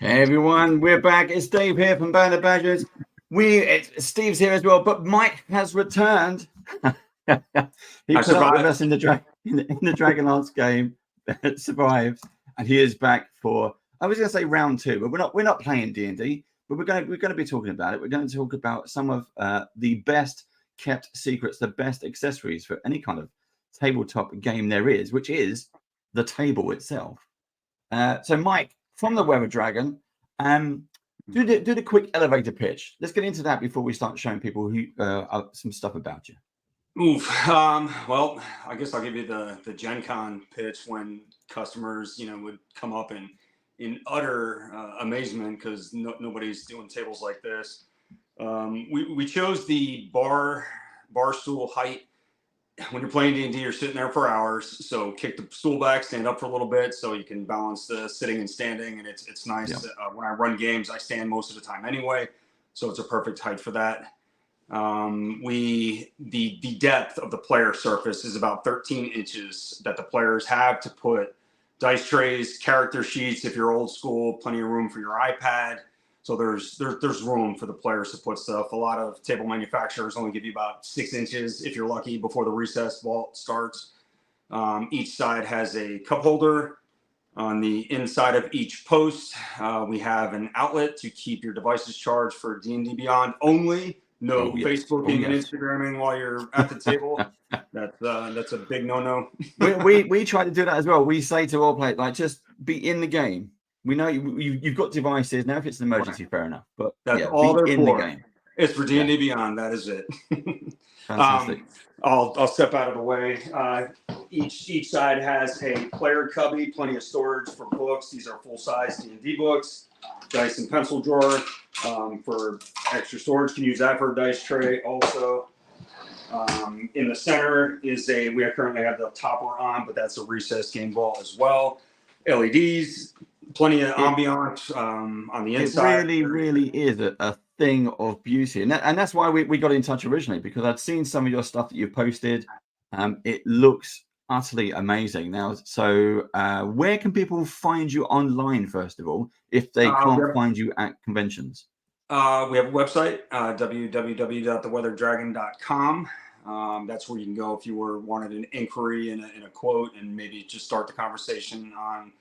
Hey everyone, we're back. It's Dave here from Band of Badgers. Steve's here as well, but Mike has returned. He put up with us in the Dragonlance game, survived, and he is back for. I was going to say round two, but we're not playing D&D, but we're going to be talking about it. We're going to talk about some of the best kept secrets, the best accessories for any kind of tabletop game there is, which is the table itself. So Mike, from the Weather Dragon, do the quick elevator pitch. Let's get into that before we start showing people who some stuff about you. Oof. Well, I guess I'll give you the Gen Con pitch when customers, would come up in utter amazement because nobody's doing tables like this. We chose the bar stool height. When you're playing D&D, you're sitting there for hours. So kick the stool back, stand up for a little bit so you can balance the sitting and standing. And it's nice. Yeah. When I run games, I stand most of the time anyway. So it's a perfect height for that. The depth of the player surface is about 13 inches that the players have to put dice trays, character sheets. If you're old school, plenty of room for your iPad. So there's room for the players to put stuff. A lot of table manufacturers only give you about 6 inches if you're lucky before the recess vault starts. Each side has a cup holder. On the inside of each post, we have an outlet to keep your devices charged for D&D Beyond only. No Facebooking and Instagramming while you're at the table. That's a big no-no. we try to do that as well. We say to all players, like, just be in the game. We know you've got devices now. If it's an emergency, fair enough. But that's all they're in for. The game. It's for D&D Beyond. That is it. Fantastic. I'll step out of the way. Each side has a player cubby, plenty of storage for books. These are full-size D&D books. Dice and pencil drawer for extra storage. Can use that for a dice tray also. In the center is we currently have the topper on, but that's a recess game ball as well. LEDs, plenty of ambiance on the inside. It really is a thing of beauty. And that's why we got in touch originally, because I'd seen some of your stuff that you posted. It looks utterly amazing. Now, so where can people find you online, first of all, if they can't find you at conventions? We have a website, www.theweatherdragon.com. That's where you can go if you wanted an inquiry and a quote, and maybe just start the conversation on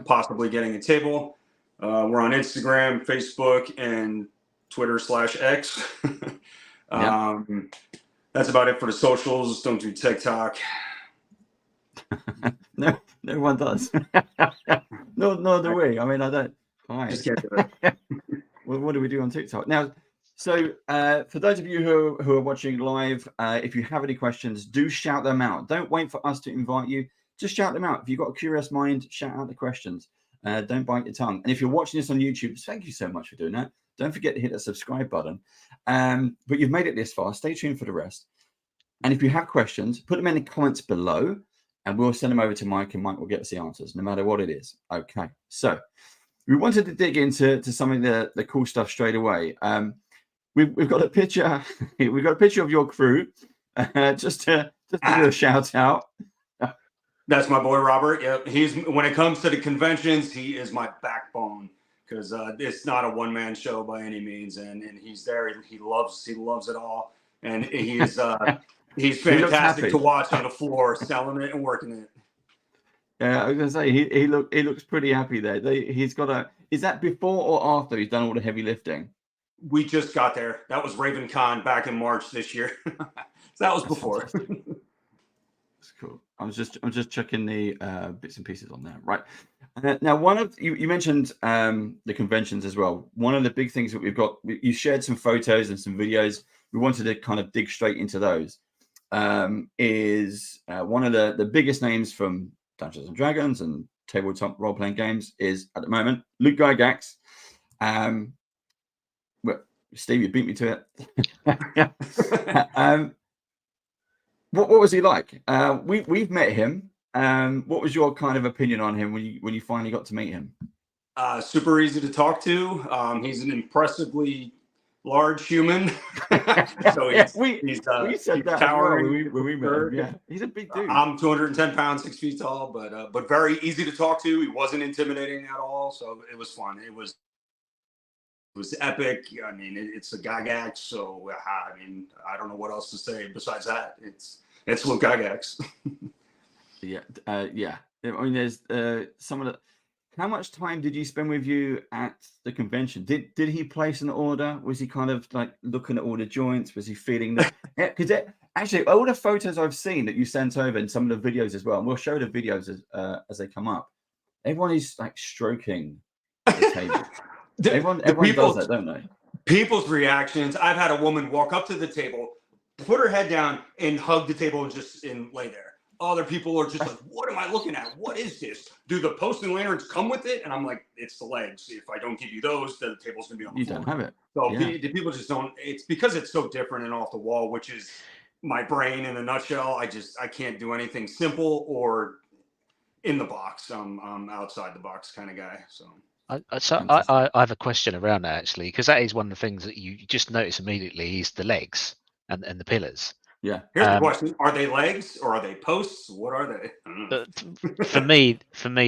possibly getting a table. We're on Instagram, Facebook, and Twitter/X. That's about it for the socials. Don't do TikTok. No one does. no do we. I mean, I don't. Fine. Just can't do it. Well, what do we do on TikTok now? So for those of you who are watching live, if you have any questions, do shout them out. Don't wait for us to invite you. Just shout them out. If you've got a curious mind, shout out the questions. Don't bite your tongue. And if you're watching this on YouTube, thank you so much for doing that. Don't forget to hit the subscribe button. But you've made it this far. Stay tuned for the rest. And if you have questions, put them in the comments below, and we'll send them over to Mike, and Mike will get us the answers, no matter what it is. Okay. So we wanted to dig into some of the cool stuff straight away. We've got a picture. We've got a picture of your crew, just to do a shout out. That's my boy Robert. Yep, when it comes to the conventions, he is my backbone, because it's not a one-man show by any means, and he's there. He loves it all, and he's fantastic to watch on the floor, selling it and working it. Yeah, I was gonna say he looks pretty happy there. He's got is that before or after he's done all the heavy lifting? We just got there. That was Raven Con back in March this year. So that was before. That's cool. I'm just checking the bits and pieces on there. Right. Now, one of you mentioned the conventions as well. One of the big things that we've got, you shared some photos and some videos. We wanted to kind of dig straight into those. Is one of the biggest names from Dungeons and Dragons and tabletop role-playing games is, at the moment, Luke Gygax. Well, Steve, you beat me to it. What was he like? We've met him. What was your kind of opinion on him when you finally got to meet him? Super easy to talk to. He's an impressively large human. So we said that towering when we met him. Yeah, he's a big dude. I'm 210 pounds, 6 feet tall, but very easy to talk to. He wasn't intimidating at all, so it was fun. It was was epic. I mean, it's a Gygax, so I mean, I don't know what else to say besides that. It's Luke Gygax. Yeah, yeah. I mean, there's some of the. How much time did you spend with you at the convention? Did he place an order? Was he kind of like looking at all the joints? Was he feeling the? Because actually, all the photos I've seen that you sent over and some of the videos as well, and we'll show the videos as they come up. Everyone is like stroking the table. Everyone does that, don't they? People's reactions. I've had a woman walk up to the table, put her head down, and hug the table and lay there. Other people are just like, "What am I looking at? What is this? Do the posts and lanterns come with it?" And I'm like, "It's the legs. If I don't give you those, then the table's gonna be on the floor." You don't have it. So Yeah. the people just don't. It's because it's so different and off the wall, which is my brain in a nutshell. I can't do anything simple or in the box. I'm outside the box kind of guy. So. I have a question around that actually, because that is one of the things that you just notice immediately is the legs and the pillars. Yeah. Here's the question: are they legs or are they posts? What are they? For me,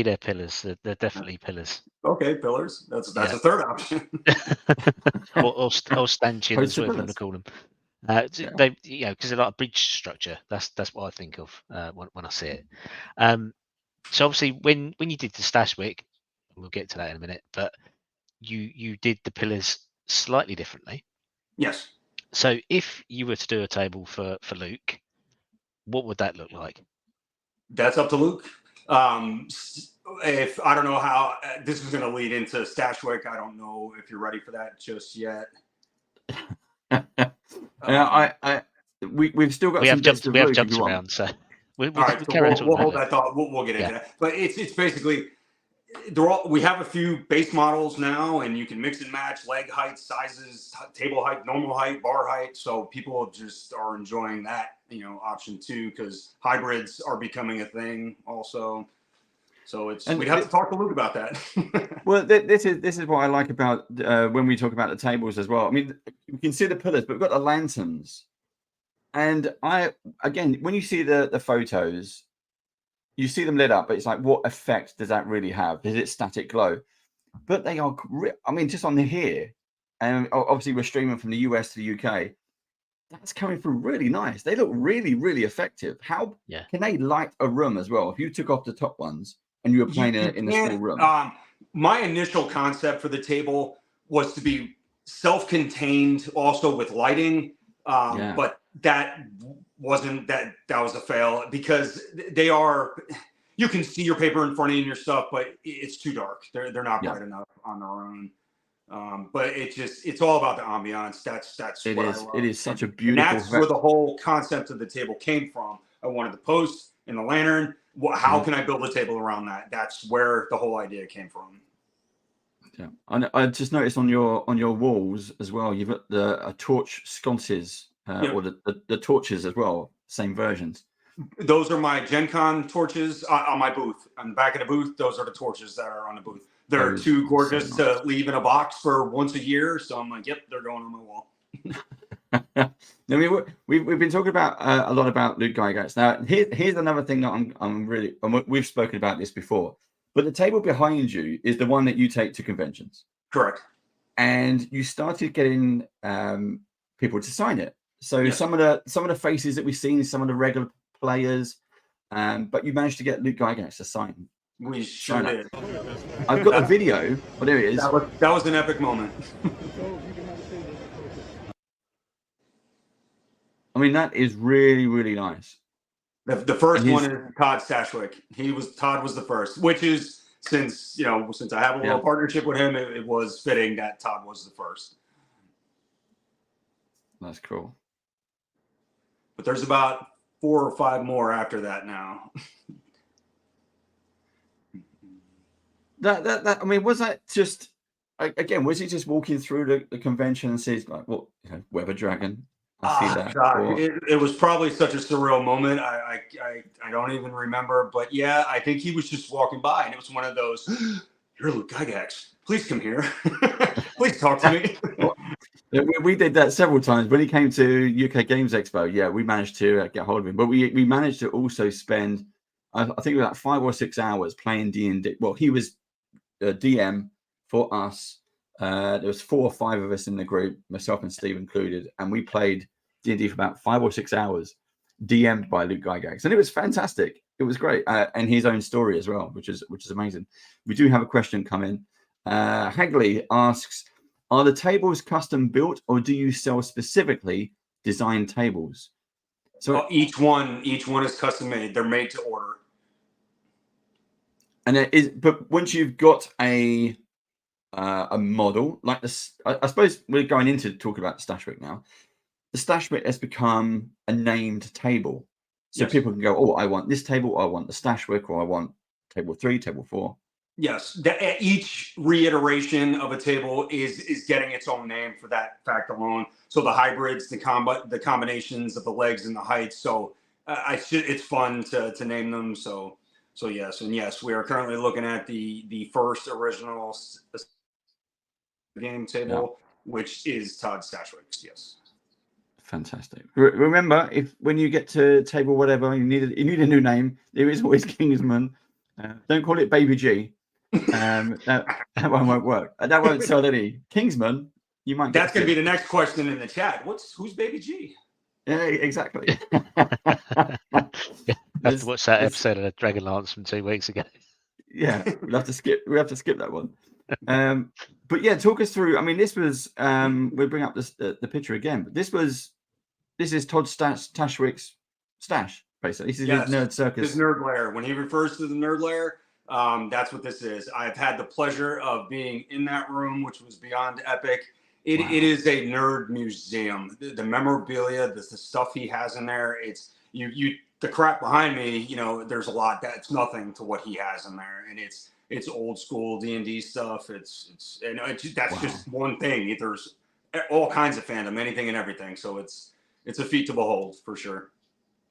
they're pillars. They're definitely pillars. Okay, pillars. That's a third option. or stanchions, whatever you want to call them. They, because they're like a bridge structure. That's what I think of when I see it. So obviously, when you did the Stashwick, we'll get to that in a minute, but you did the pillars slightly differently. Yes. So if you were to do a table for Luke, what would that look like? That's up to Luke. If I don't know how this is going to lead into Stashwick, I don't know if you're ready for that just yet. We've still got we have jumps around, so all right. We'll hold that thought. We'll get into that. But it's basically we have a few base models now, and you can mix and match leg height, sizes, table height, normal height, bar height. So people just are enjoying that, option too, because hybrids are becoming a thing also. So we'd have to talk to Luke about that. Well, this is what I like about when we talk about the tables as well. I mean, you can see the pillars, but we've got the lanterns. And when you see the photos, you see them lit up, but it's like, what effect does that really have? Is it static glow? But they are, I mean, just on the here, and obviously we're streaming from the US to the UK. That's coming through really nice. They look really, really effective. How can they light a room as well? If you took off the top ones and you were playing in a small room. My initial concept for the table was to be self-contained, also with lighting. But that wasn't that was a fail because you can see your paper in front of you and your stuff, but it's too dark. They're not bright enough on their own. But it's all about the ambiance. That's what I love. It is such a beautiful. And that's where the whole concept of the table came from. I wanted the post and the lantern. How can I build a table around that? That's where the whole idea came from. Yeah, I just noticed on your walls as well. You've got the torch sconces or the torches as well. Same versions. Those are my Gen Con torches on my booth. On the back of the booth, those are the torches that are on the booth. They're too gorgeous to leave in a box for once a year. So I'm like, yep, they're going on my wall. I mean, we've been talking about a lot about Luke Gygax. Now, here's another thing that I'm really, and we've spoken about this before, but the table behind you is the one that you take to conventions. Correct. And you started getting people to sign it. So some of the faces that we've seen, some of the regular players, but you managed to get Luke Gygax to sign. We sure did. I've got the video. Oh, there it is. That was an epic moment. I mean, that is really, really nice. The first one is Todd Stashwick. Todd was the first, which is since I have a little partnership with him, it was fitting that Todd was the first. That's cool. But there's about 4 or 5 more after that now. I mean, was that just again? Was he just walking through the convention and says like, "Well, Weather Dragon"? I see that. God, it was probably such a surreal moment. I don't even remember, but yeah, I think he was just walking by, and it was one of those. You're Luke Gygax. Please come here. Please talk to me. We did that several times when he came to UK Games Expo. Yeah, we managed to get hold of him, but we managed to also spend, I think, about 5 or 6 hours playing D&D. Well, he was a DM for us There was 4 or 5 of us in the group, myself and Steve included, and we played D&D for about 5 or 6 hours, DM'd by Luke Gygax, and it was fantastic. It was great, and his own story as well, which is amazing. We do have a question come in. Hagley asks, "Are the tables custom built, or do you sell specifically designed tables?" So each one is custom made. They're made to order. And it is, but once you've got a model like this, I suppose we're going into talking about the Stashwick now. The Stashwick has become a named table, so Yes. people can go, "Oh, I want this table, or I want the Stashwick, or I want table 3, table 4." Yes, each reiteration of a table is getting its own name for that fact alone. So the hybrids, the combinations of the legs and the heights. So it's fun to name them. So yes, and yes, we are currently looking at the first original game table, which is Todd Stashwick's. Yes. Fantastic. Remember, when you get to table whatever, you need a new name. There is always Kingsman. Don't call it Baby G. That one won't work. That won't sell any. Kingsman, you might. That's going to be the next question in the chat. Who's Baby G? Yeah, exactly. Have to watch that episode of the Dragonlance from 2 weeks ago. Yeah, we'll have to skip that one. But yeah, talk us through. I mean, this was we'll bring up the picture again, but this is Todd Stashwick's stash, basically. This is his Nerd Circus. His Nerd Lair. When he refers to the Nerd Lair, that's what this is. I've had the pleasure of being in that room, which was beyond epic. It is a nerd museum. The memorabilia, the stuff he has in there, it's the crap behind me, there's a lot that's nothing to what he has in there, and it's old school D&D stuff. That's just one thing. There's all kinds of fandom, anything and everything. So it's a feat to behold for sure.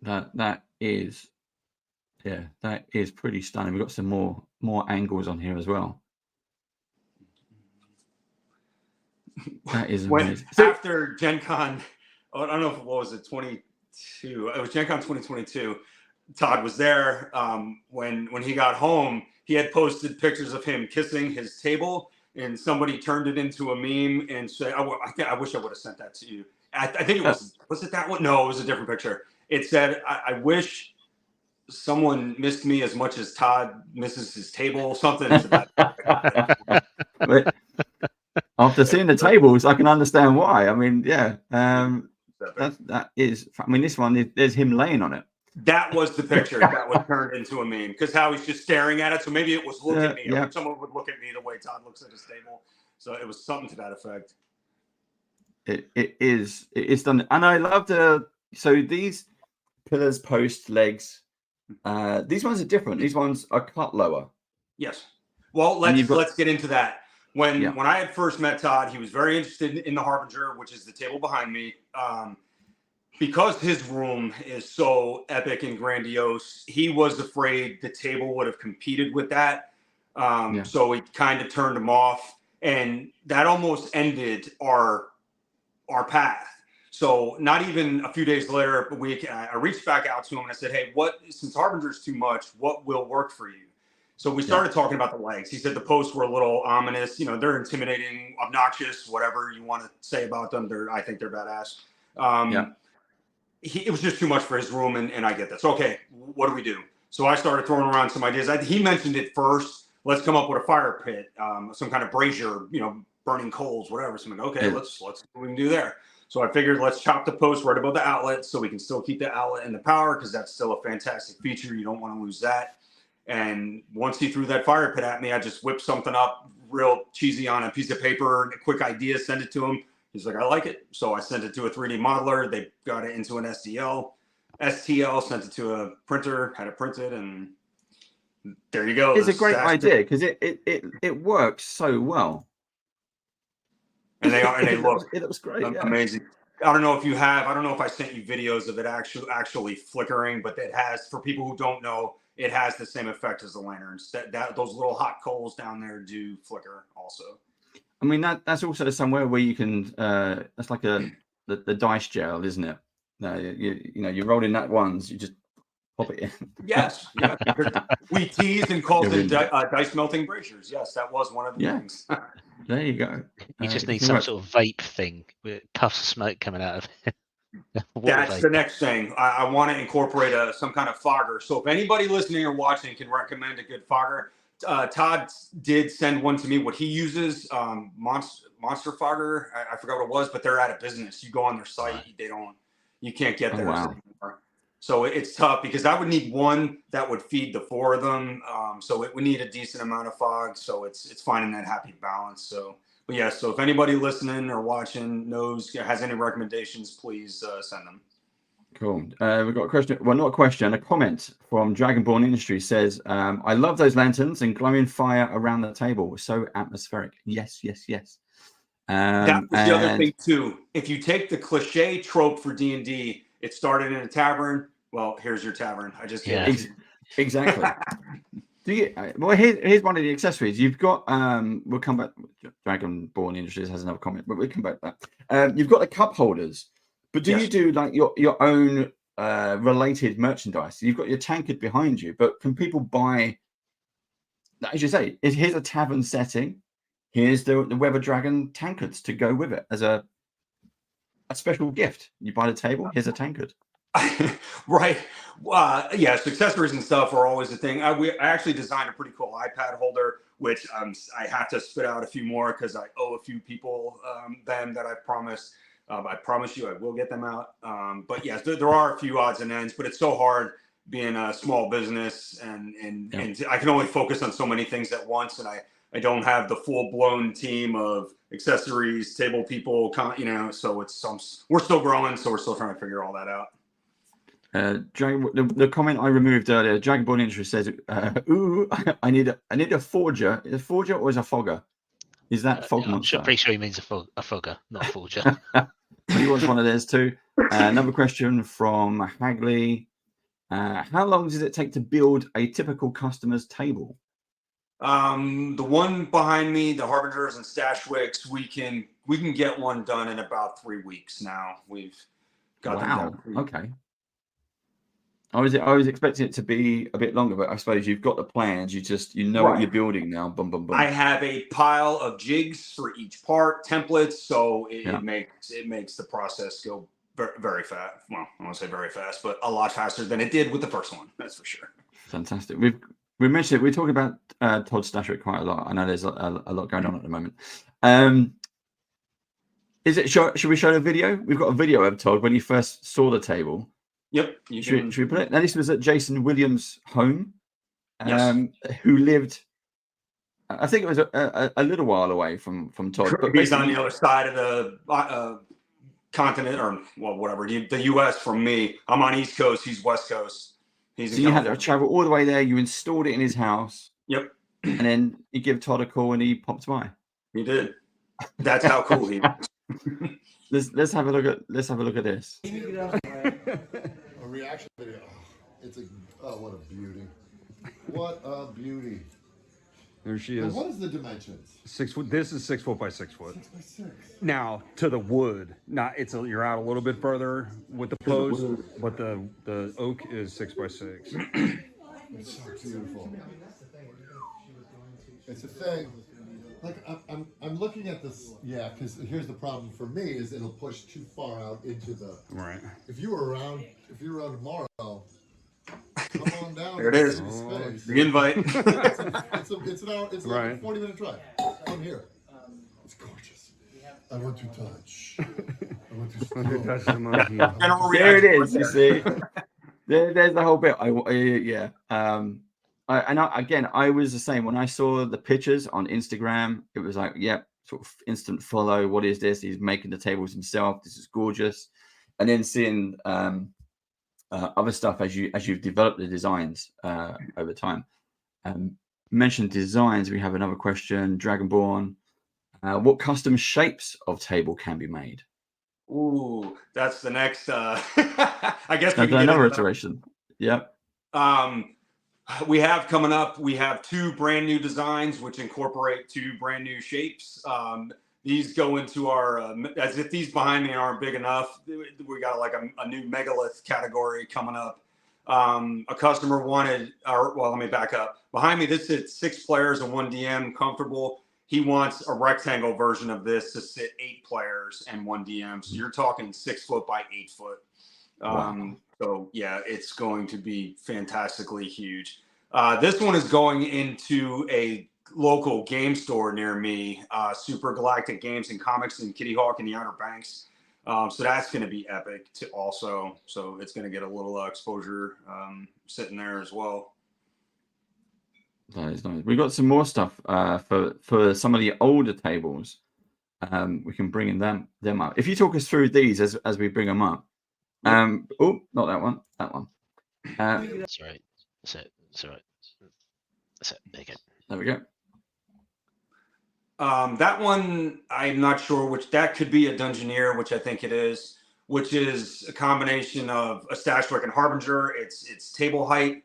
That is pretty stunning. We've got some more angles on here as well. That is amazing. After Gen Con, I don't know if it was 22. It was Gen Con 2022. Todd was there. When he got home, he had posted pictures of him kissing his table, and somebody turned it into a meme and said, I wish I would have sent that to you. I think it was it that one? No, it was a different picture. It said, I wish someone missed me as much as Todd misses his table, something to that. After seeing the tables, I can understand why. I mean, yeah, that is. I mean, this one, there's him laying on it. That was the picture that was turned into a meme, because how he's just staring at it. So maybe it was look at me. Yeah. Someone would look at me the way Todd looks at his table. So it was something to that effect. It is done, and I love so these pillars, posts, legs. These ones are different. These ones are cut lower. Yes. Well, let's get into that. When I had first met Todd, he was very interested in the Harbinger, which is the table behind me. Because his room is so epic and grandiose, he was afraid the table would have competed with that. So we kind of turned him off, and that almost ended our path. So not even a few days later, I reached back out to him and I said, "Hey, since Harbinger's too much, what will work for you?" So we started talking about the legs. He said the posts were a little ominous. They're intimidating, obnoxious, whatever you want to say about them. I think they're badass. It was just too much for his room, and I get that. So, okay, what do we do? So I started throwing around some ideas. He mentioned it first. Let's come up with a fire pit, some kind of brazier, burning coals, whatever. So I'm like, okay, let's see what we can do there. So I figured let's chop the post right above the outlet so we can still keep the outlet and the power, because that's still a fantastic feature. You don't want to lose that. And once he threw that fire pit at me, I just whipped something up real cheesy on a piece of paper, a quick idea, send it to him. He's like, I like it. So I sent it to a 3D modeler. They got it into an STL, sent it to a printer, had it printed, and there you go. It's a great idea because it works so well. And they look it looks great. Amazing. I don't know if I sent you videos of it actually flickering, but it has, for people who don't know, it has the same effect as the lanterns. Those little hot coals down there do flicker also. I mean, that's also somewhere where you can. That's like the dice gel, isn't it? No, you're rolling that ones. You just Pop it in. Yes, yeah. We teased and called them dice melting braziers. Yes, that was one of the things. There you go. You just need some sort of vape thing with puffs of smoke coming out of it. That's the next thing. I want to incorporate some kind of fogger. So if anybody listening or watching can recommend a good fogger, Todd did send one to me. What he uses, Monster Fogger. I forgot what it was, but they're out of business. You go on their site, you can't get theirs anymore. So it's tough because I would need one that would feed the 4 of them. So it would need a decent amount of fog. So it's finding that happy balance. So. But yeah, so if anybody listening or watching has any recommendations, please send them. Cool. We've got a question. Well, not a question, a comment from Dragonborn Industry says, I love those lanterns and glowing fire around the table. So atmospheric. Yes, yes, yes. That was the other thing too. If you take the cliche trope for D&D, it started in a tavern. Well, here's your tavern. I just exactly. Well, here's one of the accessories. You've got we'll come back. Dragonborn Industries has another comment, but we'll come back to that. You've got the cup holders, but do you do like your own related merchandise? You've got your tankard behind you, but can people buy, as you say, here's a tavern setting, here's the Weather Dragon tankards to go with it as a special gift. You buy the table, here's a tankard. Right. Yes, accessories and stuff are always a thing. I actually designed a pretty cool iPad holder, which I have to spit out a few more because I owe a few people them that I promised. I promise you I will get them out. But yes, there are a few odds and ends, but it's so hard being a small business and I can only focus on so many things at once. And I don't have the full blown team of accessories, table people, so we're still growing. So we're still trying to figure all that out. The comment I removed earlier, Dragonborn Industry says, "Ooh, I need a forger. Is a forger or is a fogger? Is that fog monster?" I'm pretty sure he means a fogger, not a forger. He wants one of theirs too. Another question from Hagley: how long does it take to build a typical customer's table? The one behind me, the Harbingers and Stashwicks, we can get one done in about 3 weeks now. We've got them done. Okay. I was expecting it to be a bit longer, but I suppose you've got the plans. You know what you're building now. Boom, boom, boom. I have a pile of jigs for each part, templates, so it makes the process go very, very fast. Well, I won't say very fast, but a lot faster than it did with the first one. That's for sure. Fantastic. We mentioned it. We talk about Todd Stashwick quite a lot. I know there's a lot going on at the moment. Should we show the video? We've got a video of Todd when you first saw the table. Yep. Should we put it? Now, this was at Jason Williams' home, who lived, I think it was a little while away from Todd. But he's on the other side of the continent, or whatever, the U.S. from me. I'm on East Coast. He's West Coast. So you had to travel all the way there. You installed it in his house. Yep. And then you give Todd a call, and he popped by. He did. That's how cool he is. Let's have a look at this. A reaction video. What a beauty! What a beauty! There she is. Now, what is the dimensions? 6 foot. This is 6 foot by 6 foot. 6 by 6. Now to the wood. Not you're out a little bit further with the post, but the oak is 6 by 6. It's so beautiful. It's a thing. Like I'm looking at this, because here's the problem for me is it'll push too far out into the. Right. If you're around tomorrow, come on down. There it is. The invite. It's an hour. It's like a 40-minute drive. Come here. It's gorgeous. I want to touch. I want to touch the monkey. There it is. You see. There's the whole bit. I was the same when I saw the pictures on Instagram. It was like, sort of instant follow. What is this? He's making the tables himself. This is gorgeous. And then seeing other stuff as you've developed the designs over time. Mentioned designs. We have another question. Dragonborn. What custom shapes of table can be made? Ooh, that's the next. I guess we can another iteration. Yep. We have coming up, we have 2 brand new designs, which incorporate 2 brand new shapes. These go into our, as if these behind me aren't big enough, we got like a new megalith category coming up. A customer wanted, well, let me back up. Behind me, this is 6 players and 1 DM, comfortable. He wants a rectangle version of this to sit 8 players and 1 DM. So you're talking 6 foot by 8 foot. Wow. So yeah, it's going to be fantastically huge. This one is going into a local game store near me, Super Galactic Games and Comics in Kitty Hawk in the Outer Banks. So that's going to be epic to also. So it's going to get a little exposure sitting there as well. That is nice. We've got some more stuff for some of the older tables. We can bring them up. If you talk us through these as we bring them up. Oh, not that one. That one. That's right. That's it. That's right. That's it. There you go. There we go. That one, I'm not sure which. That could be a Dungeoneer, which I think it is, which is a combination of a Stashwick and Harbinger. It's table height,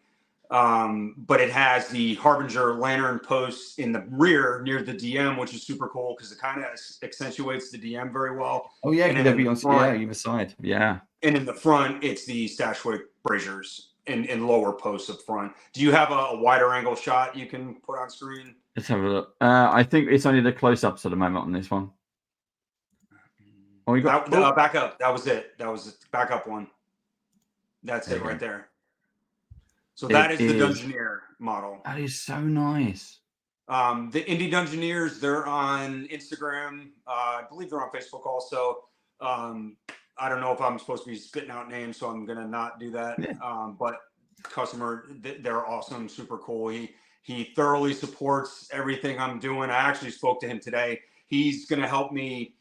but it has the Harbinger lantern posts in the rear near the DM, which is super cool because it kind of accentuates the DM very well. Oh yeah, and they'll be on either side. Yeah. And in the front, it's the Stashwick braziers in lower posts up front. Do you have a wider angle shot you can put on screen? Let's have a look. I think it's only the close-ups at the moment on this one. Oh, you got back up. That was it. That was the backup one. That's it right there. So that is the Dungeoneer model. That is so nice. The Indie Dungeoneers, they're on Instagram. I believe they're on Facebook also. I don't know if I'm supposed to be spitting out names, so I'm gonna not do that. Yeah. But customer, they're awesome, super cool. He thoroughly supports everything I'm doing. I actually spoke to him today. He's gonna help me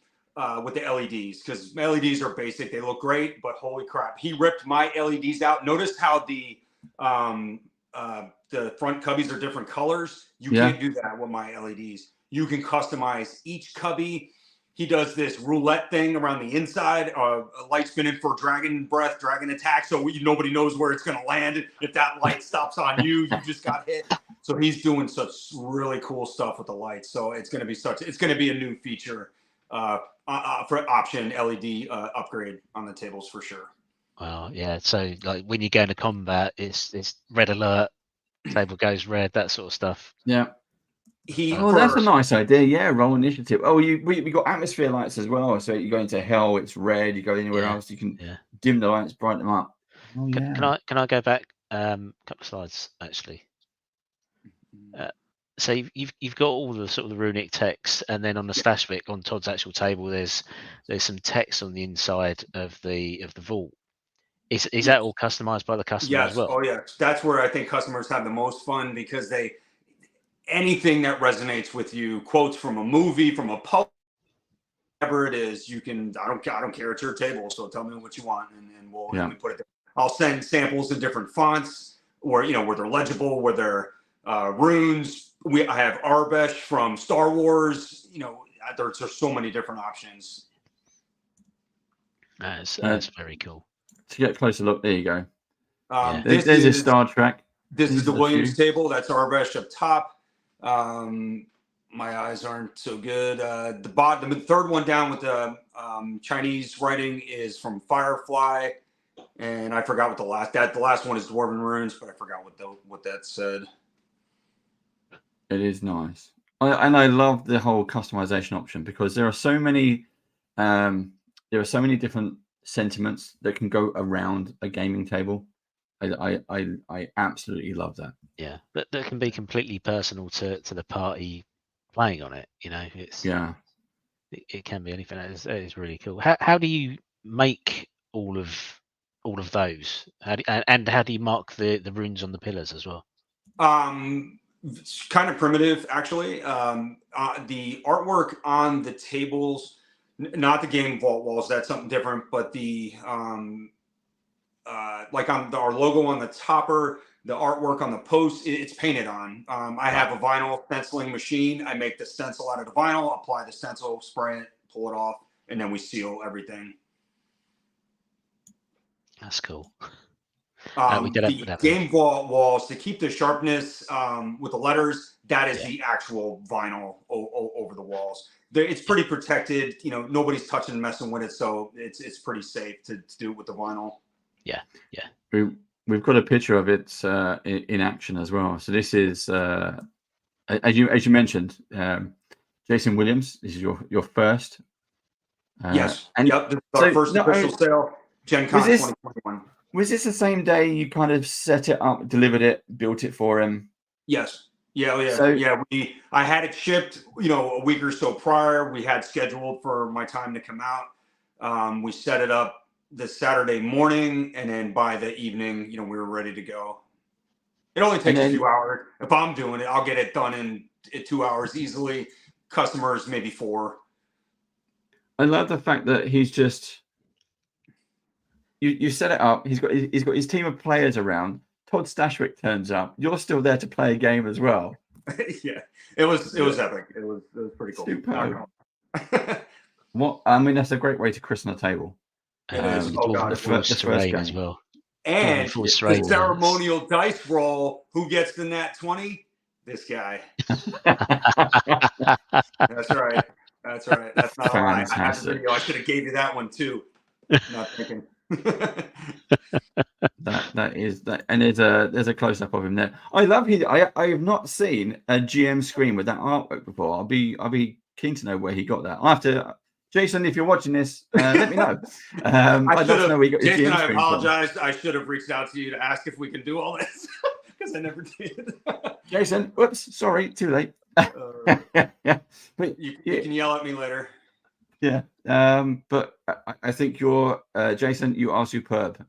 with the LEDs because my LEDs are basic. They look great, but holy crap, he ripped my LEDs out. Notice how the front cubbies are different colors. You can't do that with my LEDs. You can customize each cubby. He does this roulette thing around the inside, a light spinning for dragon breath, dragon attack. So nobody knows where it's going to land. If that light stops on you, you just got hit. So he's doing such really cool stuff with the lights. So it's going to be a new feature for option LED upgrade on the tables for sure. Well, yeah. So like when you go into combat, it's red alert, table goes red, that sort of stuff. Yeah. That's a nice idea. Yeah, roll initiative. Oh, we got atmosphere lights as well. So you go into hell, it's red. You go anywhere else, you can dim the lights, brighten them up. Oh, yeah. Can I go back a couple of slides actually? So you've got all the sort of the runic text, and then on the Stashwick on Todd's actual table, there's some text on the inside of the vault. Is that all customized by the customer as well? Oh yeah, that's where I think customers have the most fun because anything that resonates with you, quotes from a movie, from a poem, whatever it is, you can. I don't care. It's your table, so tell me what you want, and we'll put it there. I'll send samples in different fonts, or where they're legible, where they're runes. I have Arbesh from Star Wars. There's so many different options. That's very cool. To get a closer look, there you go. There's a Star Trek. This is the Williams table. That's Arbesh up top. My eyes aren't so good. The third one down with the Chinese writing is from Firefly, and I forgot what the last one is Dwarven Runes, but I forgot what that said. It is nice, and I love the whole customization option because there are so many different sentiments that can go around a gaming table. I absolutely love that. Yeah, but that can be completely personal to the party playing on it. It's it can be anything. That is really cool. How do you make all of those? How do you mark the runes on the pillars as well? It's kind of primitive, actually. The artwork on the tables, not the game vault walls, that's something different, but the like on our logo on the topper, the artwork on the post, it's painted on. I have a vinyl stenciling machine. I make the stencil out of the vinyl, apply the stencil, spray it, pull it off, and then we seal everything. That's cool. The game vault walls, to keep the sharpness with the letters, that is the actual vinyl over the walls. It's pretty protected. Nobody's touching and messing with it, so it's pretty safe to do it with the vinyl. Yeah. we've got a picture of it in action as well. So this is, as you mentioned, Jason Williams. This is your first. Yes. And yep. This is our first official sale. Gen Con 2021. Was this the same day you kind of set it up, delivered it, built it for him? Yes. Yeah. So, I had it shipped, a week or so prior. We had scheduled for my time to come out. We set it up this Saturday morning, and then by the evening, we were ready to go. It only takes a few hours. If I'm doing it, I'll get it done in 2 hours easily. Customers, maybe 4. I love the fact that he's just you set it up. He's got his team of players around. Todd Stashwick turns up. You're still there to play a game as well. Yeah, it was epic. It was pretty cool. Superb. What I mean, that's a great way to christen a table. It is. The first game as well. And the ceremonial dice roll. Who gets the nat 20? This guy. That's right. That's not all right. I had the video. I should have gave you that one too. Not thinking. that is that, and there's a close up of him there. I love I have not seen a GM screen with that artwork before. I'll be keen to know where he got that. I have to. Jason, if you're watching this, let me know. I'd love to know where you got your Jason, GM I screen apologize. I should have reached out to you to ask if we can do all this because I never did. Jason, whoops, sorry, too late. Yeah, but you can yell at me later. Yeah, but I think you're Jason. You are superb.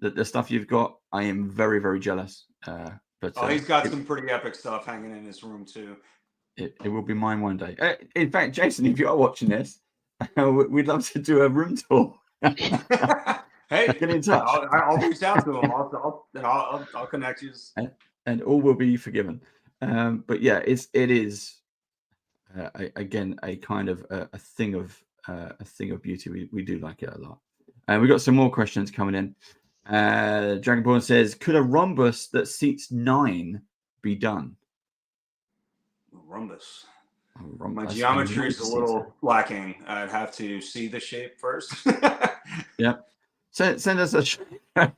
The stuff you've got, I am very, very jealous. But he's got some pretty epic stuff hanging in his room too. It will be mine one day. In fact, Jason, if you are watching this, we'd love to do a room tour. Hey, get in touch. I'll reach out to him. I'll connect you. And all will be forgiven. But yeah, it is again a kind of a thing of beauty. We do like it a lot. And we got some more questions coming in. Dragonborn says, could a rhombus that seats 9 be done? Rhombus. My geometry is a little lacking. I'd have to see the shape first. Yep. Send us a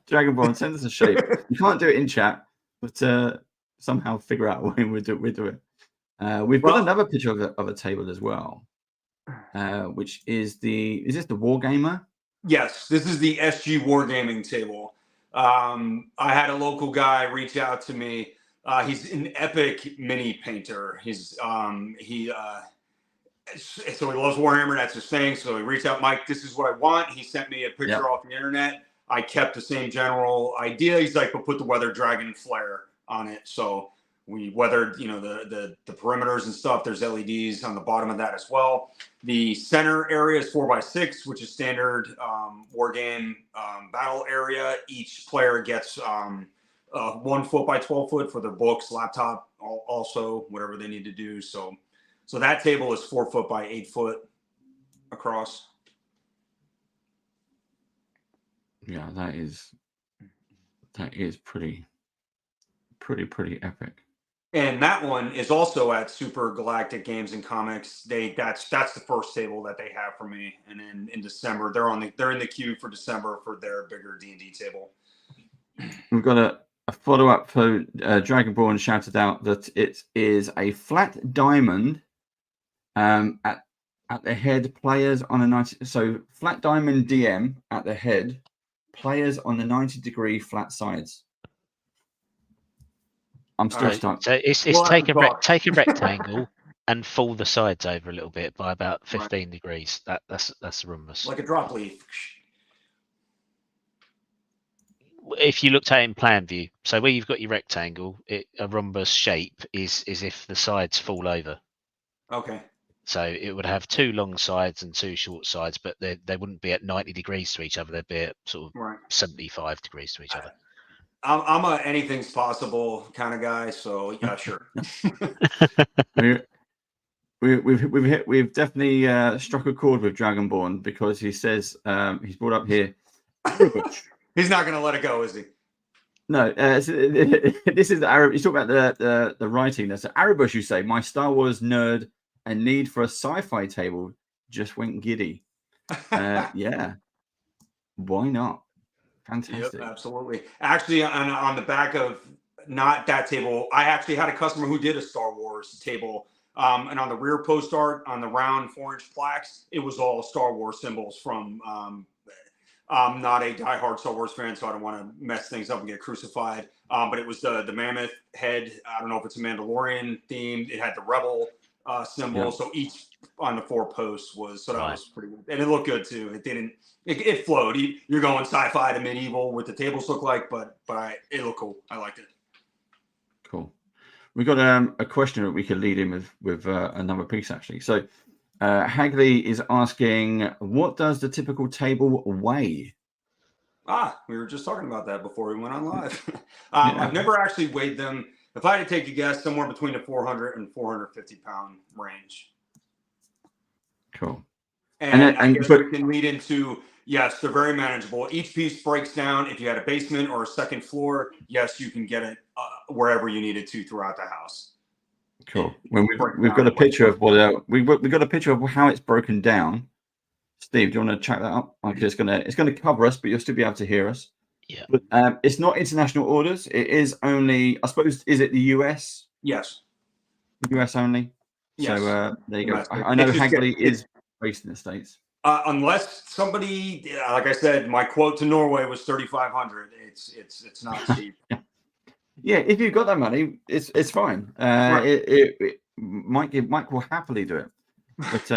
Dragonborn. Send us a shape. You can't do it in chat, but somehow figure out when we do it. We've got another picture of a table as well, which is this the Wargamer? Yes, this is the SG Wargaming table. I had a local guy reach out to me. He's an epic mini painter. So he loves Warhammer. That's his thing. So he reached out, Mike, this is what I want. He sent me a picture off the internet. I kept the same general idea. He's like, but put the Weather Dragon flare on it. So we weathered, the perimeters and stuff. There's LEDs on the bottom of that as well. The center area is 4x6, which is standard war game battle area. Each player gets 1 foot by 12 foot for their books, laptop, also whatever they need to do. So that table is 4 foot by 8 foot across. Yeah, that is pretty epic. And that one is also at Super Galactic Games and Comics. That's the first table that they have for me. And then in December, they're in the queue for December for their bigger D&D table. We've got a follow up for Dragonborn shouted out that it is a flat diamond at the head, players on a 90. So flat diamond DM at the head, players on the 90-degree flat sides. I'm still stuck. So it's take a rectangle and fold the sides over a little bit by about 15 degrees. That's the rhombus. Like a drop leaf. If you looked at it in plan view, so where you've got your rectangle, a rhombus shape is if the sides fall over. Okay. So it would have 2 long sides and 2 short sides, but they wouldn't be at 90 degrees to each other. They'd be at sort of 75 degrees to each other. I'm a anything's possible kind of guy, so yeah, sure. We've definitely struck a chord with Dragonborn because he says he's brought up here. He's not going to let it go, is he? No, this is the Arab. He's talking about the writing. That's Arabush. You say my Star Wars nerd and need for a sci-fi table just went giddy. Yeah, why not? Fantastic. Yep, absolutely. Actually, on the back of not that table, I actually had a customer who did a Star Wars table. And on the rear post art, on the round 4-inch plaques, it was all Star Wars symbols from. I'm not a diehard Star Wars fan, so I don't want to mess things up and get crucified. But it was the mammoth head. I don't know if it's a Mandalorian themed. It had the Rebel symbol. Yeah. So each on the 4 posts was, so that Right. was pretty good. And it looked good too. It didn't, it flowed. You're going sci-fi to medieval with the tables look like, but it looked cool. I liked it. Cool. We've got a question that we could lead in with another piece actually. So Hagley is asking, what does the typical table weigh? We were just talking about that before we went on live. Yeah. I've never actually weighed them. If I had to take a guess, somewhere between the 400 and 450 pound range. Cool. And then- I guess but- we can lead into, yes, they're very manageable. Each piece breaks down. If you had a basement or a second floor, yes, you can get it wherever you need it to throughout the house. Cool. When we've got a picture of what we've got a picture of how it's broken down. Steve, do you want to check that up? Okay, it's gonna cover us, but you'll still be able to hear us. Yeah. But it's not international orders. It is only, I suppose, is it the US? Yes. US only. Yes. So there you go. Domestic. I know It's just- Hagley is based in the States. Unless somebody, like I said, my quote to Norway was 3,500. It's not cheap. Yeah, if you've got that money, it's fine. Right. Mike will happily do it. But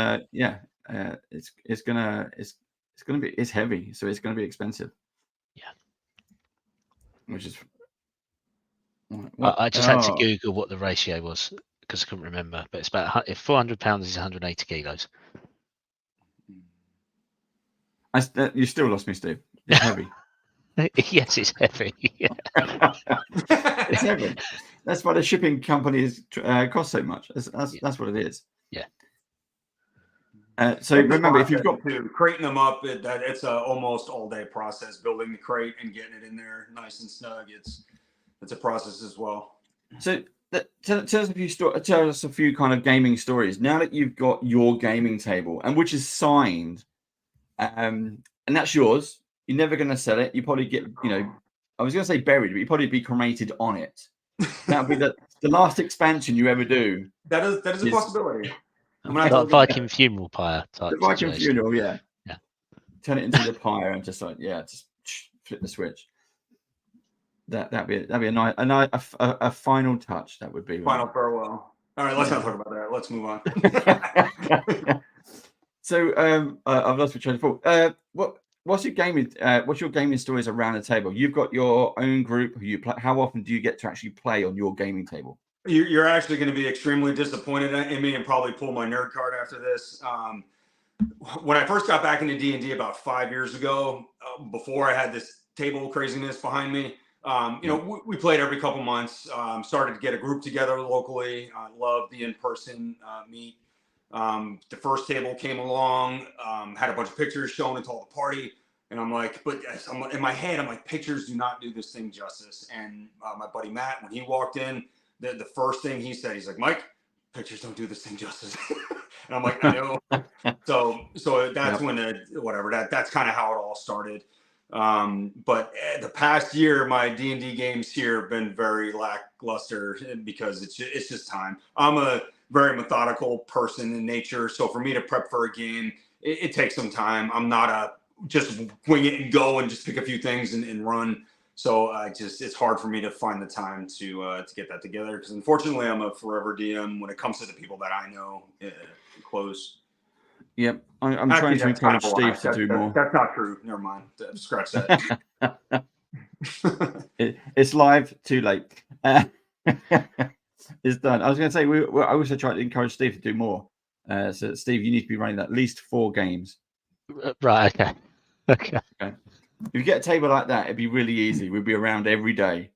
it's gonna be, it's heavy, so it's gonna be expensive. Yeah. Which is I just had to Google what the ratio was because I couldn't remember, but it's about, if 400 pounds is 180 kilos. You still lost me, Steve. It's heavy. Yes, it's heavy. It's heavy. That's why the shipping companies cost so much. That's what it is. Yeah. So remember, if you've got crating them up, it's a almost all day process. Building the crate and getting it in there nice and snug. It's a process as well. So tell us a few kind of gaming stories. Now that you've got your gaming table, and which is signed, and that's yours. You're never going to sell it. You probably get, I was going to say buried, but you probably be cremated on it. That would be the last expansion you ever do. That is a possibility. Like Viking funeral pyre type. The Viking funeral, yeah. Yeah. Turn it into the pyre and just flip the switch. That'd be a nice a final touch. That would be final farewell. All right, let's not talk about that. Let's move on. So I've lost my train of thought. What's your gaming stories around the table? You've got your own group who you play. How often do you get to actually play on your gaming table? You're actually going to be extremely disappointed in me and probably pull my nerd card after this. When I first got back into D&D about 5 years ago, before I had this table craziness behind me, we played every couple months. Started to get a group together locally. I love the in-person meet. The first table came along, had a bunch of pictures shown at all the party. And I'm like, but in my head, I'm like, pictures do not do this thing justice. And my buddy Matt, when he walked in, the first thing he said, he's like, Mike, pictures don't do this thing justice. And I'm like, I know. So that's when that's kind of how it all started. But the past year, my D&D games here have been very lackluster because it's just time. I'm a very methodical person in nature. So for me to prep for a game, it takes some time. I'm not a just wing it and go and just pick a few things and run. So it's hard for me to find the time to get that together because unfortunately I'm a forever DM when it comes to the people that I know close. Yep, I'm trying to encourage Steve to do more. That's not true. Never mind. Scratch that. It's live. Too late. It's done. I was going to say I also try to encourage Steve to do more. So Steve, you need to be running at least 4 games. Right. Okay. If you get a table like that, it'd be really easy. We'd be around every day.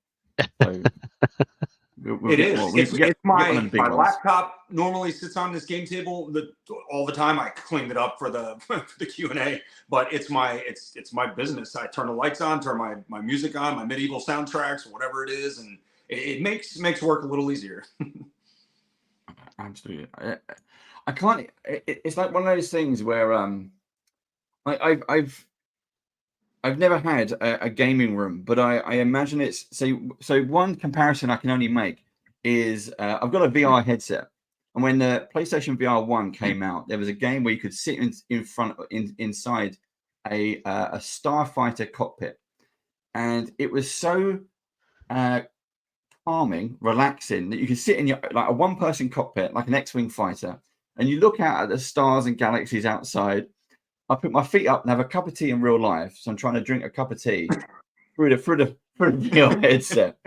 So it's my laptop normally sits on this game table all the time. I cleaned it up for the Q&A, but it's my business. I turn the lights on, turn my music on, my medieval soundtracks, whatever it is, and it makes work a little easier. Absolutely. I can't. It's like one of those things where I I've never had a gaming room, but I imagine it's so one comparison I can only make is I've got a VR headset, and when the PlayStation VR 1 came out, there was a game where you could sit inside a starfighter cockpit, and it was so calming, relaxing that you can sit in your like a one-person cockpit, like an X-wing fighter, and you look out at the stars and galaxies outside. I put my feet up and have a cup of tea in real life, so I'm trying to drink a cup of tea through the VR headset.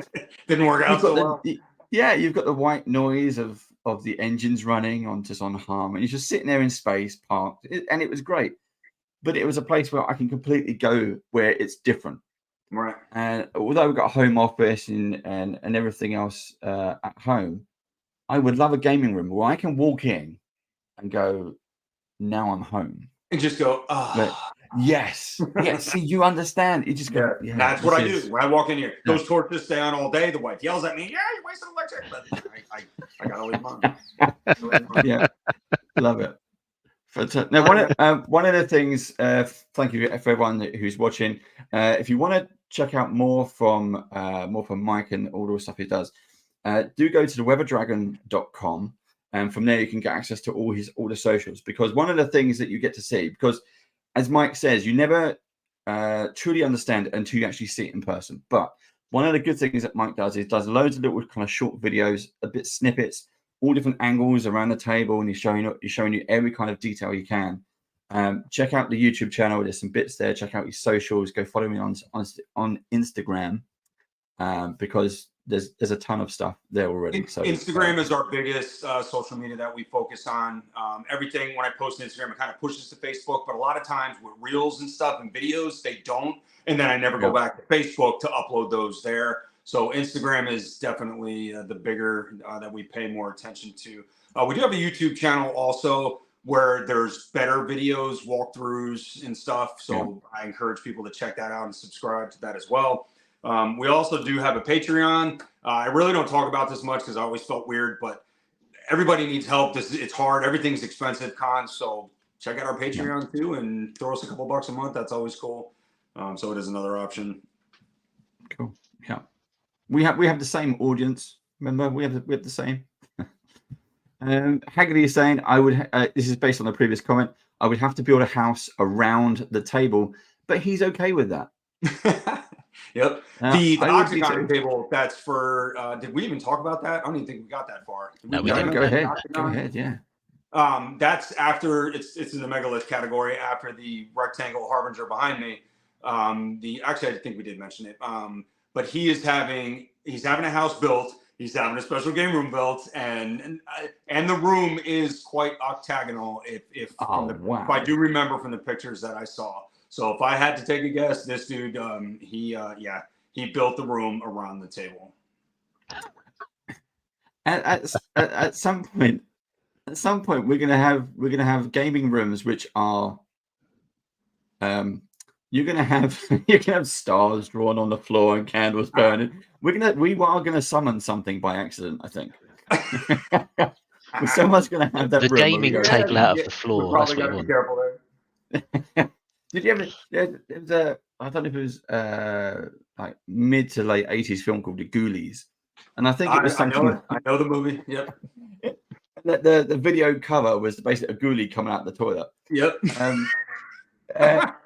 Didn't work out so well. Yeah, you've got the white noise of the engines running on hum, and you're just sitting there in space, parked, and it was great. But it was a place where I can completely go where it's different. Right. And although we've got a home office and everything else at home, I would love a gaming room where I can walk in and go, now I'm home. And just go, yes. See, you understand. You just go, yeah, that's what I do when I walk in here. Those torches stay on all day. The wife yells at me, yeah, you're wasting electric. But I got to leave mine. Yeah, love it. But, now, one of the things, thank you for everyone who's watching. If you want to check out more from Mike and all the stuff he does, do go to theweatherdragon.com, and from there you can get access to all the socials. Because one of the things that you get to see, because as Mike says, you never truly understand until you actually see it in person. But one of the good things that Mike does is loads of little kind of short videos, a bit snippets, all different angles around the table, and he's showing you every kind of detail you can. Check out the YouTube channel. There's some bits there. Check out his socials. Go follow me on Instagram, because there's a ton of stuff there already. So Instagram is our biggest social media that we focus on. Everything when I post on Instagram, it kind of pushes to Facebook, but a lot of times with reels and stuff and videos, they don't. And then I never go back to Facebook to upload those there. So Instagram is definitely the bigger that we pay more attention to. We do have a YouTube channel also where there's better videos, walkthroughs and stuff. So I encourage people to check that out and subscribe to that as well. We also do have a Patreon. I really don't talk about this much because I always felt weird, but everybody needs help. It's hard. Everything's expensive, cons. So check out our Patreon too and throw us a couple bucks a month. That's always cool. So it is another option. Cool. Yeah. We have the same audience. Remember, we have the same. Haggerty is saying, I would. This is based on the previous comment. I would have to build a house around the table, but he's okay with that. Yep. The octagon table. That's for. Did we even talk about that? I don't even think we got that far. No, we didn't. Go ahead. Go ahead. Yeah. That's after it's in the megalith category after the rectangle harbinger behind me. Actually, I think we did mention it. But he's having a house built. He's having a special game room built, and the room is quite octagonal. If I do remember from the pictures that I saw. So if I had to take a guess, this dude, he built the room around the table. At some point, we're gonna have gaming rooms which are you're gonna have stars drawn on the floor and candles burning. We are gonna summon something by accident, I think. Someone's gonna have that the room gaming table out of the floor. That's what you want. Careful there. Did you ever? There was I don't know if it was like mid to late 80s film called The Ghoulies, and I think it was something. I know the movie. Yep. The video cover was basically a ghoulie coming out the toilet. Yep.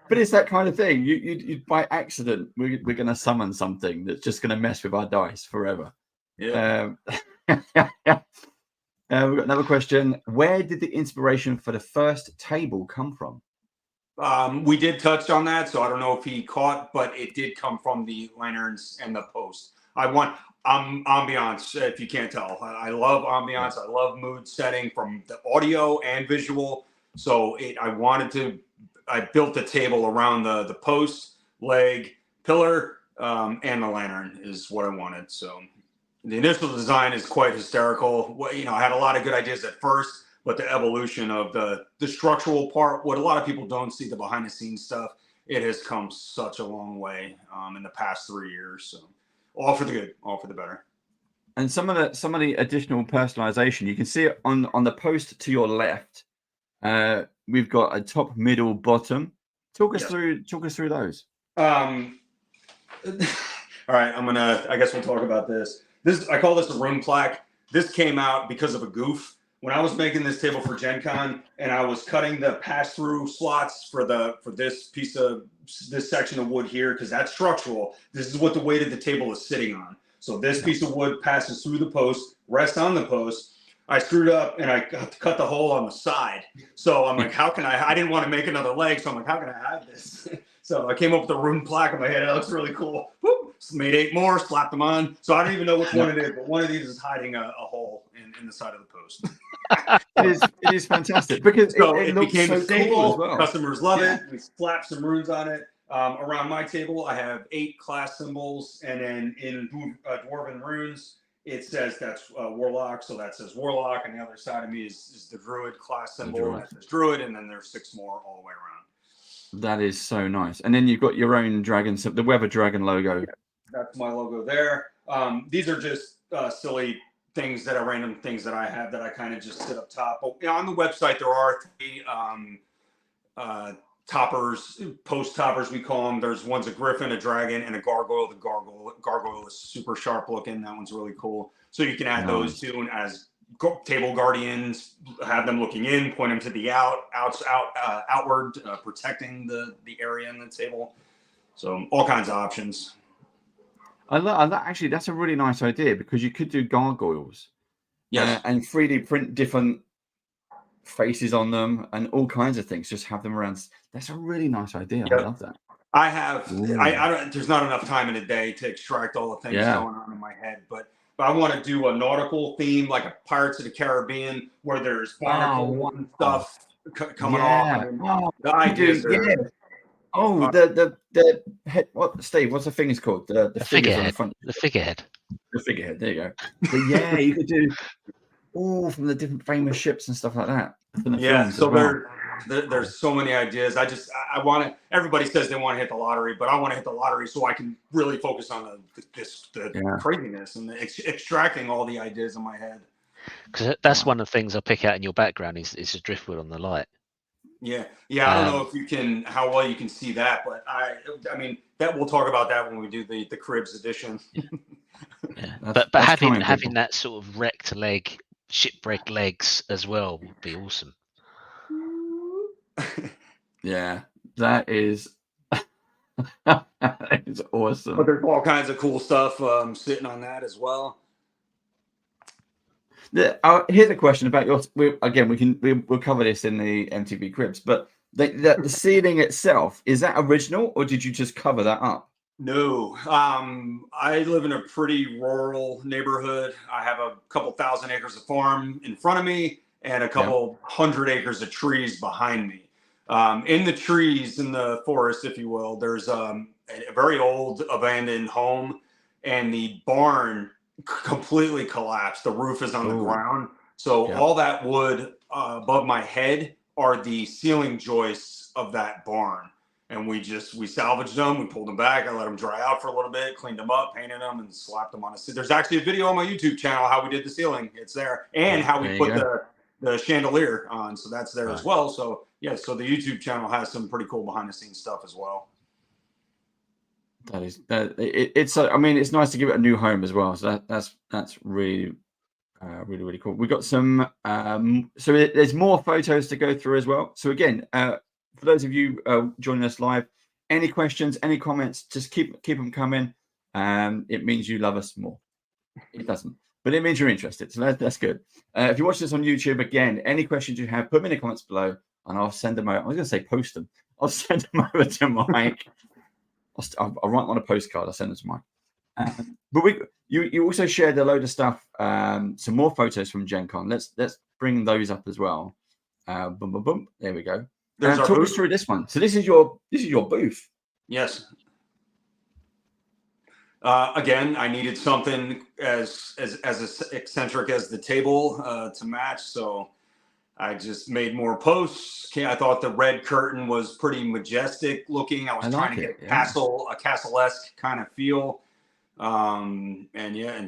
But it's that kind of thing. You by accident, we're going to summon something that's just going to mess with our dice forever. Yeah. We've got another question. Where did the inspiration for the first table come from? We did touch on that, so I don't know if he caught, but it did come from the lanterns and the post. I want ambiance, if you can't tell. I love ambiance. I love mood setting from the audio and visual. So I built the table around the post, leg, pillar, and the lantern is what I wanted. So the initial design is quite hysterical. I had a lot of good ideas at first, but the evolution of the structural part, what a lot of people don't see, the behind the scenes stuff, it has come such a long way in the past 3 years. So all for the good, all for the better. And some of the additional personalization, you can see it on the post to your left. We've got a top, middle, bottom. Talk us through those. All right, I guess we'll talk about this. I call this a room plaque. This came out because of a goof. When I was making this table for Gen Con and I was cutting the pass-through slots for this section of wood here, because that's structural. This is what the weight of the table is sitting on. So this piece of wood passes through the post, rests on the post. I screwed up and I cut the hole on the side. So I'm like, how can I didn't want to make another leg. So I'm like, how can I hide this? So I came up with a room plaque in my head. It looks really cool. Whoop, made 8 more, slapped them on. So I don't even know which one it is, but one of these is hiding a hole in the side of the post. It is fantastic because it became so a staple cool as well. Customers love it. We slapped some runes on it. Around my table, I have 8 class symbols, and then in Dwarven runes, it says that's Warlock, so that says Warlock, and the other side of me is the Druid class symbol, and that says Druid, and then there's 6 more all the way around. That is so nice. And then you've got your own dragon, the Weather Dragon logo. Yeah, that's my logo there. These are just silly things random things that I have that I kind of just sit up top. But on the website, there are 3 toppers, post toppers, we call them. There's one's a griffin, a dragon, and a gargoyle. The gargoyle is super sharp looking. That one's really cool. So you can add those 2 as table guardians, have them looking in, point them to the outward, protecting the area in the table. So all kinds of options. Actually, that's a really nice idea because you could do gargoyles, and 3D print different faces on them and all kinds of things. Just have them around. That's a really nice idea. I love that. I have. I don't. There's not enough time in a day to extract all the things going on in my head, but I want to do a nautical theme, like a Pirates of the Caribbean, where there's barnacles and stuff coming off. The ideas are. Oh, the head. What, Steve? What's the thing is called? The figures on the front. The figurehead. The figurehead. There you go. But yeah, you could do all from the different famous ships and stuff like that. So there's so many ideas. I want to. Everybody says they want to hit the lottery, but I want to hit the lottery so I can really focus on the craziness and extracting all the ideas in my head. Because that's one of the things I pick out in your background is the driftwood on the light. Yeah. I don't know if how well you can see that, but I mean that we'll talk about that when we do the Cribs edition. But having that sort of wrecked leg, shipwreck legs as well would be awesome. Yeah, that is that is awesome. But there's all kinds of cool stuff sitting on that as well. Here's a question about we'll cover this in the MTV Cribs, but the ceiling itself, is that original or did you just cover that up? No, I live in a pretty rural neighborhood. I have a couple 1,000 acres of farm in front of me and a couple 100 acres of trees behind me. In the trees, in the forest, if you will, there's a very old abandoned home, and the barn completely collapsed. The roof is on the ground. So all that wood above my head are the ceiling joists of that barn. And we salvaged them. We pulled them back. I let them dry out for a little bit, cleaned them up, painted them, and slapped them on There's actually a video on my YouTube channel how we did the ceiling. It's there. And how we put the chandelier on. So that's there as well. So so the YouTube channel has some pretty cool behind the scenes stuff as well. It's nice to give it a new home as well. So that's really really cool. We've got some so there's more photos to go through as well. So again, for those of you joining us live, any questions, any comments, just keep them coming. It means you love us more. It doesn't, but it means you're interested. So that's good. If you watch this on YouTube, again, any questions you have, put them in the comments below, and I'll send them out. I was going to say post them. I'll send them over to Mike. I'll write them on a postcard. I'll send them to Mike. But you also shared a load of stuff, some more photos from Gen Con. Let's bring those up as well. Boom, boom, boom. There we go. Talk us through this one. So this is your booth. Yes. Again, I needed something as eccentric as the table to match. So I just made more posts. I thought the red curtain was pretty majestic looking. I was trying to get a castle-esque kind of feel. And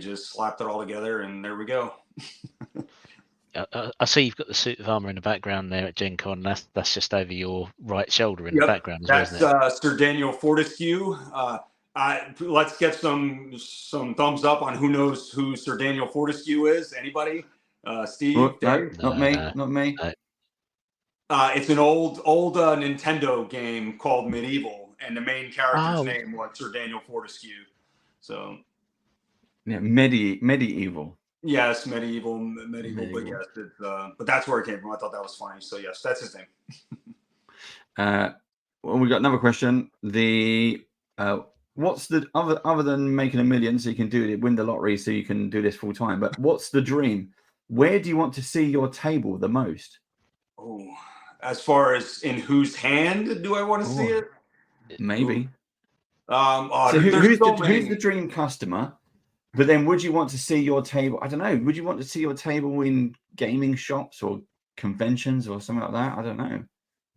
just slapped it all together, and there we go. I see you've got the suit of armor in the background there at Gen Con. That's just over your right shoulder in the background as well, isn't it? That's Sir Daniel Fortescue. Let's get some thumbs up on who knows who Sir Daniel Fortescue is. Anybody? Steve? No, Dave? not me. Not me. It's an old Nintendo game called Medieval, and the main character's name was Sir Daniel Fortescue. So, yeah, medieval. Yes, medieval. But yes, but that's where it came from. I thought that was funny. So yes, that's his name. Well, we got another question. What's the other than making $1 million so you can do it, win the lottery so you can do this full time? But what's the dream? Where do you want to see your table the most? Oh, as far as in whose hand do I want to see it? Maybe. So who's the dream customer? But then would you want to see your table? I don't know. Would you want to see your table in gaming shops or conventions or something like that? I don't know.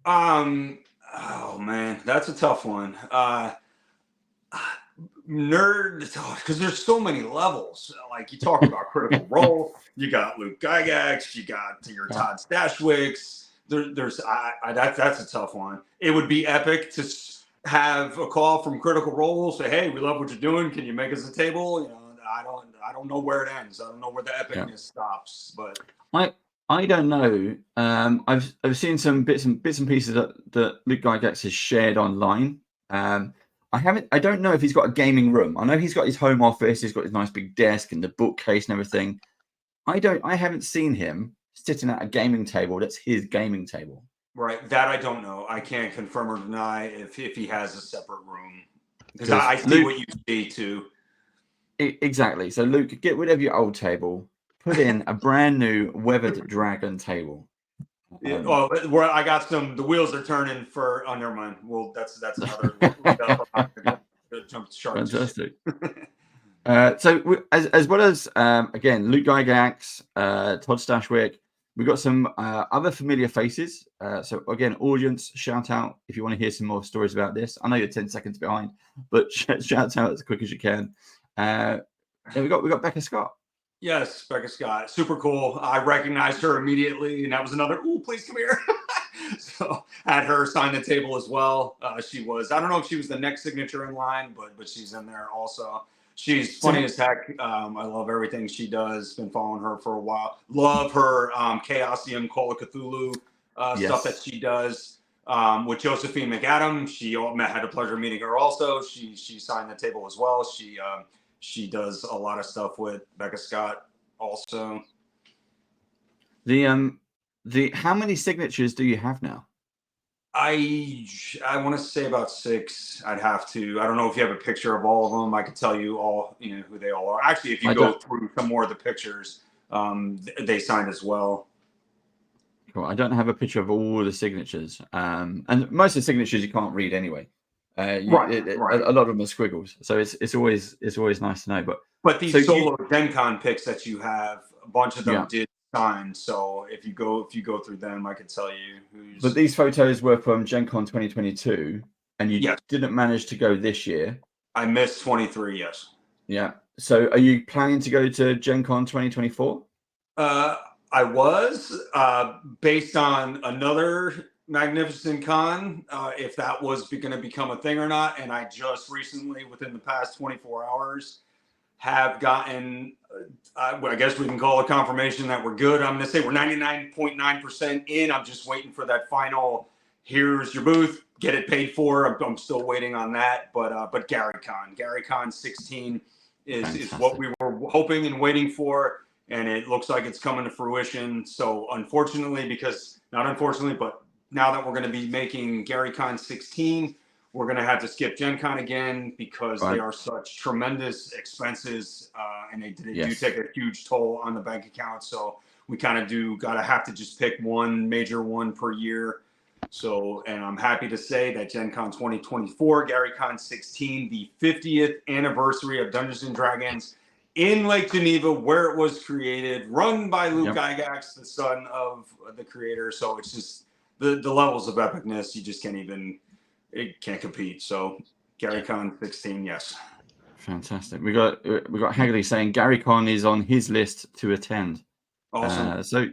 Oh man, that's a tough one. Nerd, because there's so many levels. Like you talk about Critical Role, you got Luke Gygax, you got your Todd Stashwicks. That's a tough one. It would be epic to have a call from Critical Role, say, "Hey, we love what you're doing. Can you make us a table?" You know, I don't know where it ends. I don't know where the epicness stops. But I don't know. I've seen some bits and pieces that Luke Gygax has shared online. I don't know if he's got a gaming room. I know he's got his home office. He's got his nice big desk and the bookcase and everything. I haven't seen him sitting at a gaming table that's his gaming table. Right. That I don't know. I can't confirm or deny if he has a separate room. Because I see what you see too. Exactly. So Luke, get rid of your old table. Put in a brand new weathered dragon table. Well, where I got the wheels are turning for. Oh, never mind. Well, that's another. Fantastic. So as well as again, Luke Gygax, Todd Stashwick, we've got some other familiar faces. So again, audience, shout out if you want to hear some more stories about this. I know you're 10 seconds behind, but shout out as quick as you can. We got Becca Scott. Yes, Becca Scott, super cool. I recognized her immediately, and that was another. Ooh, please come here. So had her sign the table as well. She was. I don't know if she was the next signature in line, but she's in there also. She's funny as heck. I love everything she does. Been following her for a while. Love her Chaosium Call of Cthulhu stuff that she does with Josephine McAdam. Had the pleasure of meeting her also. She signed the table as well. She does a lot of stuff with Becca Scott also. How many signatures do you have now? I want to say about 6. I'd have to. I don't know if you have a picture of all of them. I could tell you all, who they all are. Actually, if you go through some more of the pictures, they signed as well. Cool. I don't have a picture of all the signatures, and most of the signatures you can't read anyway. Right. A lot of them are squiggles, so it's always nice to know. But these solo Gen Con picks that you have, a bunch of them did sign. So if you go through them, I could tell you who's. But these photos were from Gen Con 2022, and you didn't manage to go this year. I missed 23. Yes. Yeah. So are you planning to go to Gen Con 2024? I was based on another Magnificent Con, if that was going to become a thing or not. And I just recently, within the past 24 hours, have gotten, I guess we can call it confirmation that we're good. I'm going to say we're 99.9% in. I'm just waiting for that final, here's your booth, get it paid for. I'm still waiting on that. But Gary Con 16 is what we were hoping and waiting for. And it looks like it's coming to fruition. So unfortunately, not unfortunately, but now that we're going to be making Gary Con 16, we're going to have to skip Gen Con again because they are such tremendous expenses, and they do take a huge toll on the bank account. So we kind of have to just pick one major one per year. So, and I'm happy to say that Gen Con 2024, Gary Con 16, the 50th anniversary of Dungeons and Dragons in Lake Geneva, where it was created, run by Luke Gygax, the son of the creator. So it's just the levels of epicness, you just can't compete. So Gary Con 16, yes. Fantastic. We got Hagley saying Gary Con is on his list to attend. Awesome. So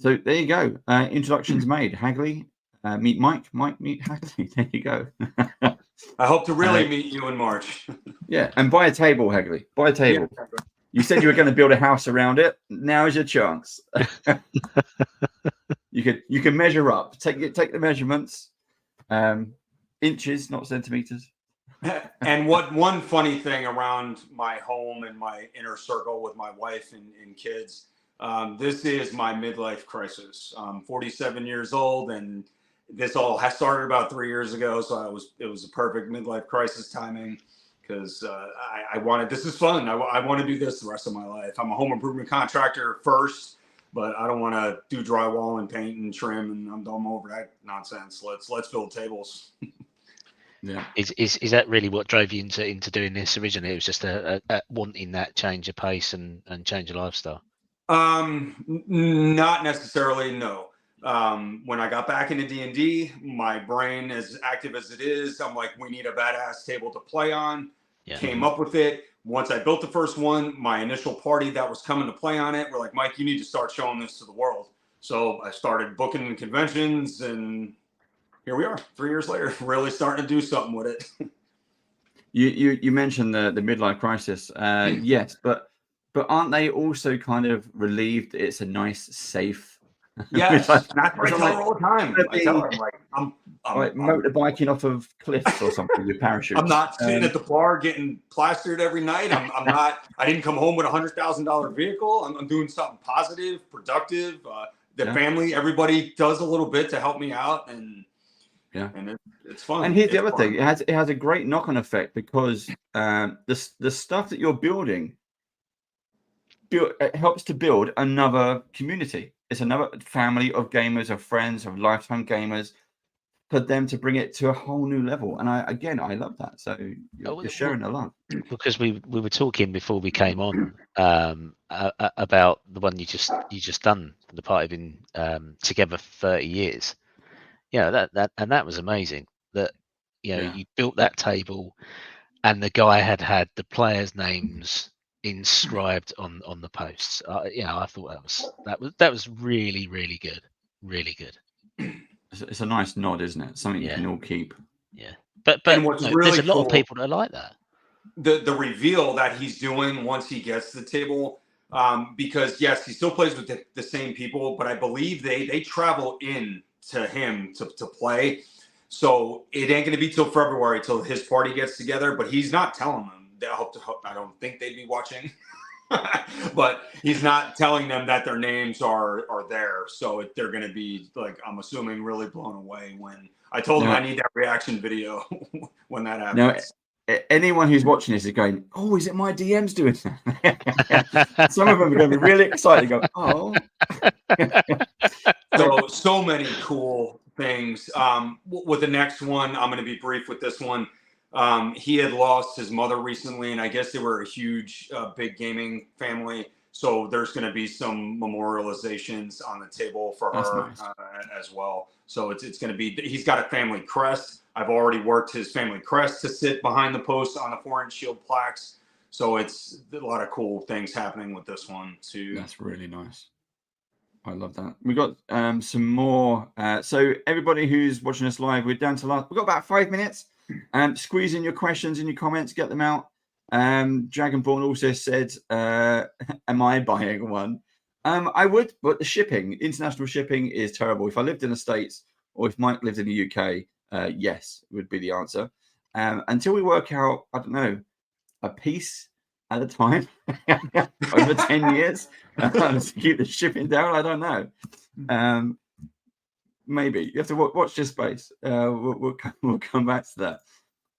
So there you go. Introductions made. Hagley, meet Mike. Mike, meet Hagley. There you go. I hope to really meet you in March. Yeah, and buy a table, Hagley. Buy a table. Yeah. You said you were going to build a house around it. Now is your chance. You can measure up. Take the measurements, inches, not centimeters. And one funny thing around my home and my inner circle with my wife and kids, this is my midlife crisis. I'm 47 years old, and this all has started about 3 years ago. So it was a perfect midlife crisis timing, because I wanted, this is fun. I want to do this the rest of my life. I'm a home improvement contractor first, but I don't want to do drywall and paint and trim, and I'm done over that nonsense. Let's build tables. Yeah. Is that really what drove you into doing this originally? It was just a wanting that change of pace and change of lifestyle. Not necessarily, no. When I got back into D&D, my brain, as active as it is, I'm like, we need a badass table to play on. Yeah. Came up with it. Once I built the first one, my initial party that was coming to play on it were like, Mike, you need to start showing this to the world. So I started booking conventions, and here we are 3 years later, really starting to do something with it. You mentioned the midlife crisis. Yes, but aren't they also kind of relieved it's a nice, safe? Yes, and that's what I tell her all the time. I tell her, like, I'm motorbiking off of cliffs or something with parachutes. I'm not sitting at the bar getting plastered every night. I'm not. I didn't come home with $100,000 vehicle. I'm doing something positive, productive. The family, everybody does a little bit to help me out, and it's fun. And here's the other thing: it has a great knock-on effect, because the stuff that you're building it helps to build another community. It's another family of gamers, of friends, of lifetime gamers, for them to bring it to a whole new level. And I love that. So you're sharing a lot. Because we were talking before we came on about the one you just done, the party been together for 30 years. Yeah, that was amazing. That you built that table, and the guy had the players' names inscribed on the posts. I thought that was really, really good, really good. It's a nice nod, isn't it? Something you can all keep. Yeah, but what's really there's a lot of people that are like that. The reveal that he's doing once he gets to the table, because yes, he still plays with the same people, but I believe they travel in to him to play. So it ain't going to be till February till his party gets together, but he's not telling them. I don't think they'd be watching, but he's not telling them that their names are there. So they're going to be, like, I'm assuming, really blown away when I told them I need that reaction video when that happens. Now, anyone who's watching this is going, "Oh, is it my DMs doing that?" Some of them are going to be really excited. Go, "Oh." So many cool things. With the next one, I'm going to be brief with this one. He had lost his mother recently, and I guess they were a huge, big gaming family. So there's going to be some memorializations on the table for her as well. So it's going to be, he's got a family crest. I've already worked his family crest to sit behind the post on the 4-inch shield plaques. So it's a lot of cool things happening with this one too. That's really nice. I love that. We got some more. So everybody who's watching us live, we're down to we've got about 5 minutes. Squeeze in your questions and your comments, get them out. Dragonborn also said, am I buying one? I would, but the international shipping is terrible. If I lived in the States, or if Mike lived in the UK, yes, would be the answer. Until we work out, I don't know, a piece at a time over 10 years to keep the shipping down. I don't know. Maybe you have to watch this space. We'll come back to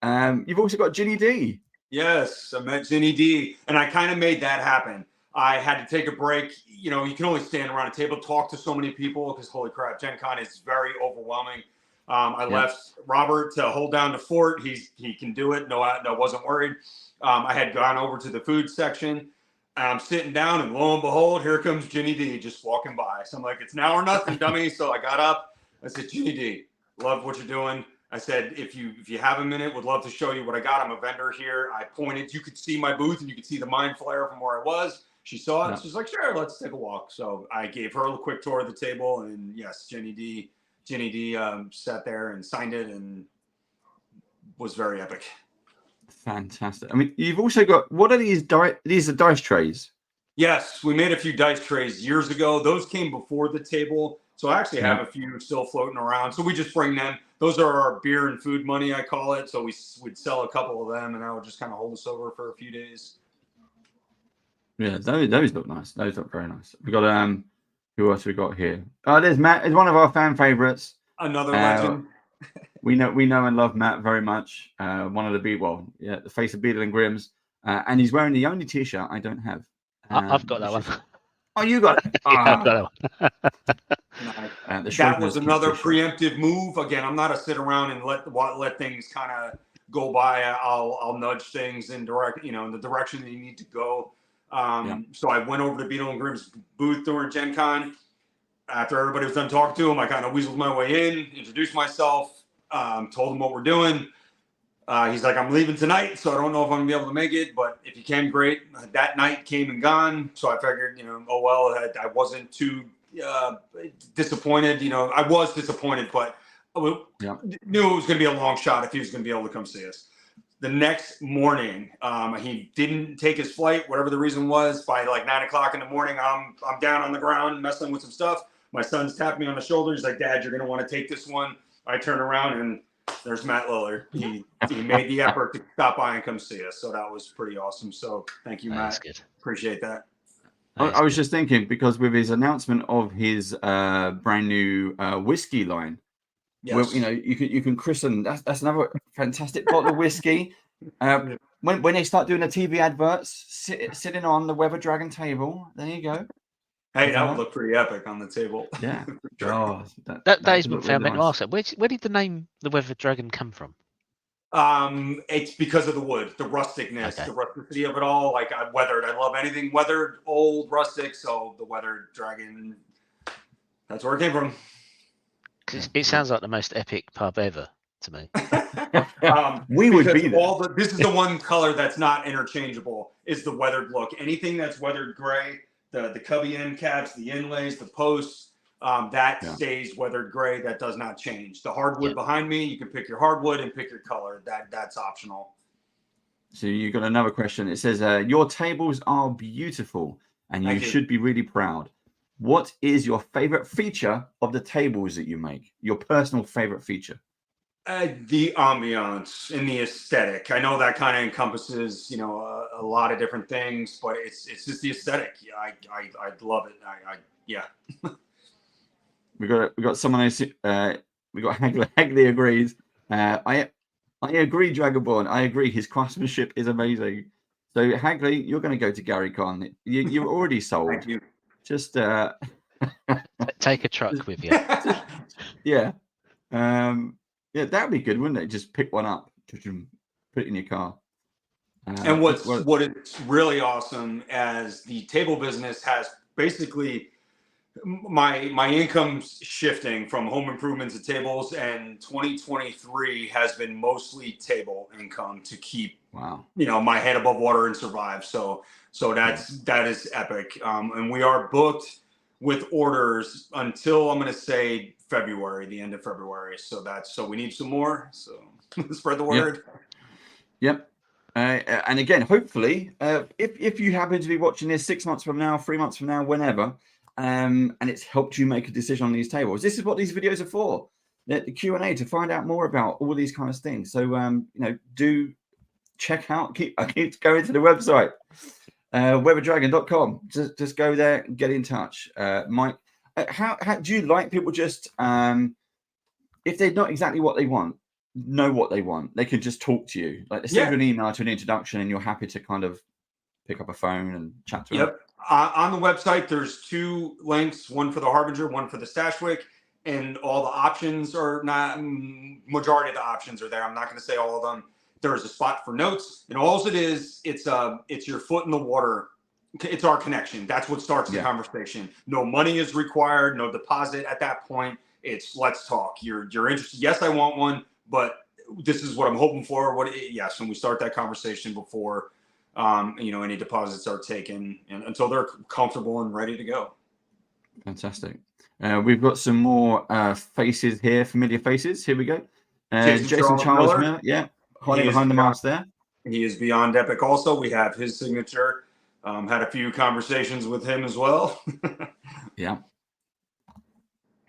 that. You've also got Ginny D. Yes, I met Ginny D, and I kind of made that happen. I had to take a break. You can only stand around a table, talk to so many people, because holy crap, Gen Con is very overwhelming. I left Robert to hold down the fort. He can do it. No, I wasn't worried. I had gone over to the food section. I'm sitting down, and lo and behold, here comes Ginny D just walking by. So I'm like, it's now or nothing, dummy. So I got up. I said, Ginny D, love what you're doing. I said, if you have a minute, would love to show you what I got. I'm a vendor here. I pointed. You could see my booth, and you could see the mind flare from where I was. she saw it. She's like, sure, let's take a walk. So I gave her a quick tour of the table, and yes, Jenny D sat there and signed it, and was very epic. Fantastic. I mean, you've also got, what are these? These are dice trays. Yes, we made a few dice trays years ago. Those came before the table. So I actually have a few still floating around. So we just bring them. Those are our beer and food money, I call it. So we would sell a couple of them, and I would just kind of hold us over for a few days. Yeah, those look nice. Those look very nice. We got who else we got here? Oh, there's Matt. It's one of our fan favorites. Another legend. We know and love Matt very much. One of the the face of Beadle and Grimm's, and he's wearing the only T-shirt I don't have. I've got that one. Oh, you got it. Yeah, I've got that one. That was another preemptive move. Again, I'm not a sit around and let things kind of go by. I'll nudge things in the direction that you need to go. So I went over to Beadle and Grimm's booth during Gen Con. After everybody was done talking to him, I kind of weaseled my way in, introduced myself, told him what we're doing. He's like, I'm leaving tonight, so I don't know if I'm gonna be able to make it, but if you can, great. That night came and gone, so I figured, oh well, I wasn't too disappointed. I was disappointed, but I knew it was gonna be a long shot if he was gonna be able to come see us. The next morning, he didn't take his flight, whatever the reason was. By like 9 o'clock in the morning, I'm down on the ground messing with some stuff. My son's tapped me on the shoulder. He's like, Dad, you're gonna want to take this one. I turn around and there's Matt Lillard. He made the effort to stop by and come see us. So that was pretty awesome. So thank you, Matt. That's good. Appreciate that. I was just thinking, because with his announcement of his brand new whiskey line, well, you can christen. That's another fantastic bottle of whiskey. When they start doing the TV adverts, sitting on the Weather Dragon table, there you go. Hey, that would look pretty epic on the table. Yeah. Sure. That is what found me to ask. Where did the name the Weather Dragon come from? It's because of the wood, the rusticness, the rusticity of it all. Like weathered. I love anything weathered, old, rustic. So the Weather Dragon, that's where it came from. Cause it sounds like the most epic pub ever to me. We would be this is the one color that's not interchangeable, is the weathered look. Anything that's weathered gray, the cubby end caps, the inlays, the posts, stays weathered gray. That does not change. The hardwood behind me, you can pick your hardwood and pick your color. That's optional. So you got another question. It says, your tables are beautiful and you should be really proud. What is your favorite feature of the tables that you make? Your personal favorite feature? The ambiance and the aesthetic. I know that kind of encompasses, a lot of different things, but it's just the aesthetic. Yeah, I love it. We got someone else. We got Hagley agrees. I agree, Dragonborn. I agree. His craftsmanship is amazing. So Hagley, you're going to go to Gary Con. You're already sold. Thank you. Just take a truck with you. Yeah. Yeah, that'd be good, wouldn't it? Just pick one up, put it in your car. And what is really awesome, as the table business has basically my income's shifting from home improvements to tables, and 2023 has been mostly table income to keep my head above water and survive. So that is epic. And we are booked with orders until, I'm going to say, February, the end of February. So we need some more. So spread the word. Yep. And again, hopefully, if you happen to be watching this 6 months from now, 3 months from now, whenever, and it's helped you make a decision on these tables, this is what these videos are for. The Q&A, to find out more about all these kind of things. So do check out. I keep going to the website, weatherdragon.com. Just go there and get in touch. Mike, how do you like people just if they're not exactly what they want, know what they want, they can just talk to you, like they send you an email to an introduction and you're happy to kind of pick up a phone and chat to them? On the website there's 2 links, one for the Harbinger, one for the Stashwick, and all the options are not, majority of the options are there. I'm not going to say all of them. There's a spot for notes, and all it is, it's your foot in the water. It's our connection. That's what starts the conversation. No money is required, no deposit at that point. It's let's talk. You're interested. Yes, I want one, but this is what I'm hoping for. And we start that conversation before any deposits are taken and until they're comfortable and ready to go. Fantastic. We've got some more faces here, familiar faces. Here we go. Jason Charles Miller. Yeah, hiding behind the mask there. He is beyond epic also. We have his signature. Had a few conversations with him as well. Yeah.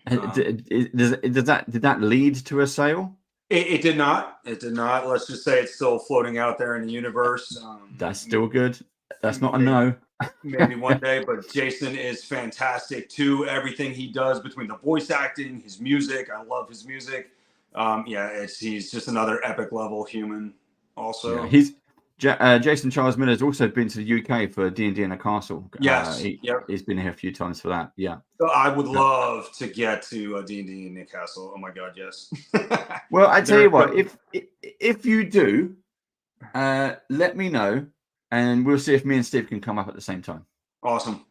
Did that lead to a sale? It did not. It did not. Let's just say it's still floating out there in the universe. That's still good. That's not a no. Maybe one day, but Jason is fantastic too. Everything he does between the voice acting, his music. I love his music. He's just another epic level human. Also, Jason Charles Miller has also been to the UK for D&D in a Castle. Yes, he's been here a few times for that. Yeah. So I would love to get to D&D in Newcastle. Oh my God, yes. Well, I tell you what, if you do, let me know, and we'll see if me and Steve can come up at the same time. Awesome.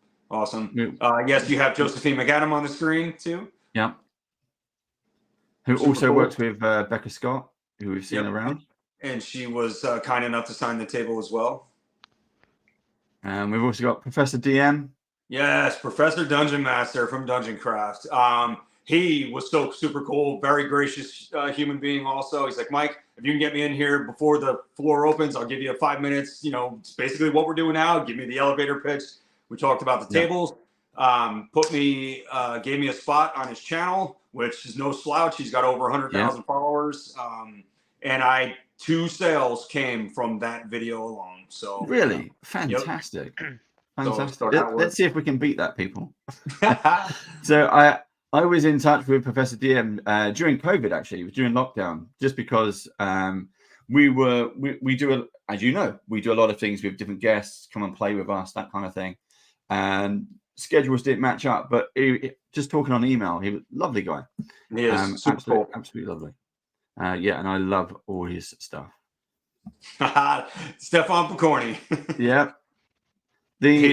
Yes, you have Josephine McAdam on the screen too. Yeah. Who Super also cool. works with Becca Scott, who we've seen around. And she was kind enough to sign the table as well. And we've also got Professor DM. Yes, Professor Dungeon Master from Dungeon Craft. He was so super cool, very gracious human being also. He's like, Mike, if you can get me in here before the floor opens, I'll give you 5 minutes. It's basically what we're doing now. Give me the elevator pitch. We talked about the tables. Gave me a spot on his channel, which is no slouch. He's got over 100,000 followers. And 2 sales came from that video alone. So really fantastic. Fantastic. So let's see if we can beat that, people. So I was in touch with Professor DM during COVID, actually. It was during lockdown, just because we do, as you know, we do a lot of things with different guests, come and play with us, that kind of thing. And schedules didn't match up, but just talking on email, he was a lovely guy. He is super cool. Absolutely lovely. And I love all his stuff. Stefan Picorni. Yeah. He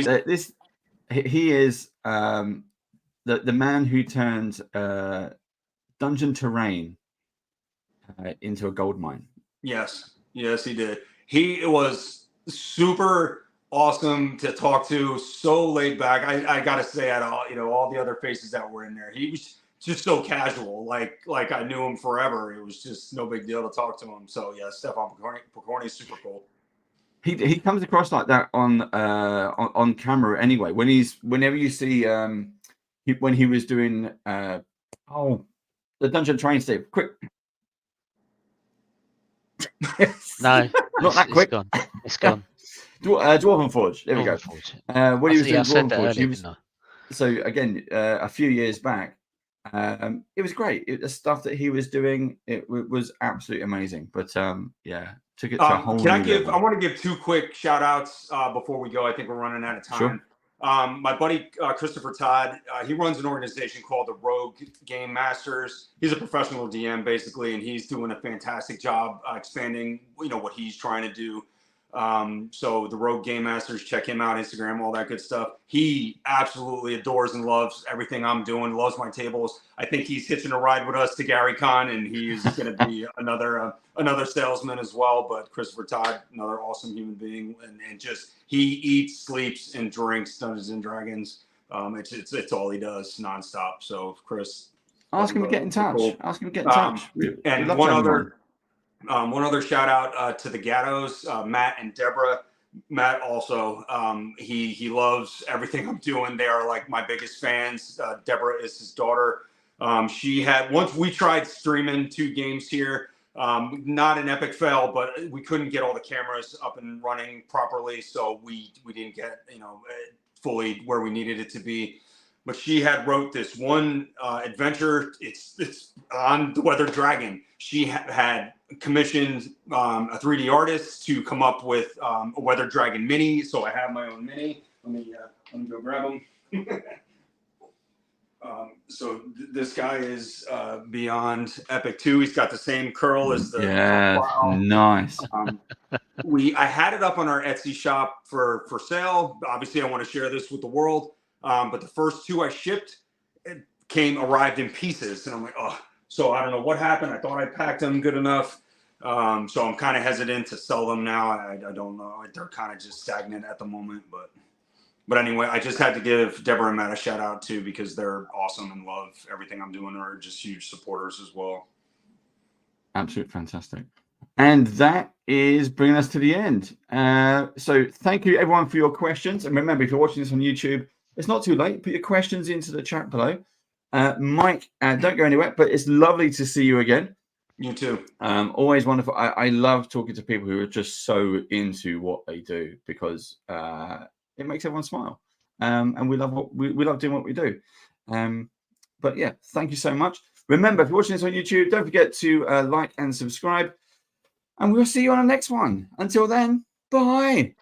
is the man who turned dungeon terrain into a gold mine. Yes, he did. He was super awesome to talk to, so laid back. I gotta say, at all the other faces that were in there, he was just so casual, like I knew him forever. It was just no big deal to talk to him. So yeah, Stefan Picorni is super cool. He comes across like that on camera anyway. Whenever you see when he was doing the dungeon train, Steve, quick. No, not that quick. It's gone. Dwarven Forge. There we go. When he was doing Dwarven Forge, earlier, so again, a few years back, it was great. The stuff that he was doing, it was absolutely amazing. But took it to a whole new level. I want to give 2 quick shout outs before we go. I think we're running out of time. Sure. My buddy Christopher Todd, he runs an organization called the Rogue Game Masters. He's a professional DM basically, and he's doing a fantastic job expanding what he's trying to do. So the Rogue Game Masters, check him out, Instagram, all that good stuff. He absolutely adores and loves everything I'm doing, loves my tables. I think he's hitching a ride with us to GaryCon, and he's going to be another salesman as well. But Christopher Todd, another awesome human being, and just he eats, sleeps, and drinks Dungeons and Dragons. It's all he does nonstop. So Chris, ask him to get in touch. Cool. Ask him to get in touch. And one other shout out to the Gattos, Matt and Deborah. Matt also, he loves everything I'm doing. They are like my biggest fans. Deborah is his daughter. Once we tried streaming 2 games here, not an epic fail, but we couldn't get all the cameras up and running properly. So we didn't get, fully where we needed it to be. But she had wrote this one adventure. It's on the Weathered Dragon. She had commissioned a 3D artist to come up with a Weathered Dragon mini. So I have my own mini. Let me go grab them. This guy is beyond epic too. He's got the same curl as the nice. I had it up on our Etsy shop for sale. Obviously, I want to share this with the world. But the first 2 I shipped arrived in pieces, and I'm like, oh. So I don't know what happened. I thought I packed them good enough. So I'm kind of hesitant to sell them now. I don't know. They're kind of just stagnant at the moment, but anyway, I just had to give Deborah and Matt a shout out too, because they're awesome and love everything I'm doing. They're just huge supporters as well. Absolutely fantastic. And that is bringing us to the end. So thank you everyone for your questions. And remember, if you're watching this on YouTube, it's not too late. Put your questions into the chat below. Mike, don't go anywhere, but it's lovely to see you again. You too. Always wonderful. I love talking to people who are just so into what they do, because it makes everyone smile. And we love we love doing what we do. But yeah, thank you so much. Remember, if you're watching this on YouTube, don't forget to like and subscribe. And we'll see you on the next one. Until then, bye.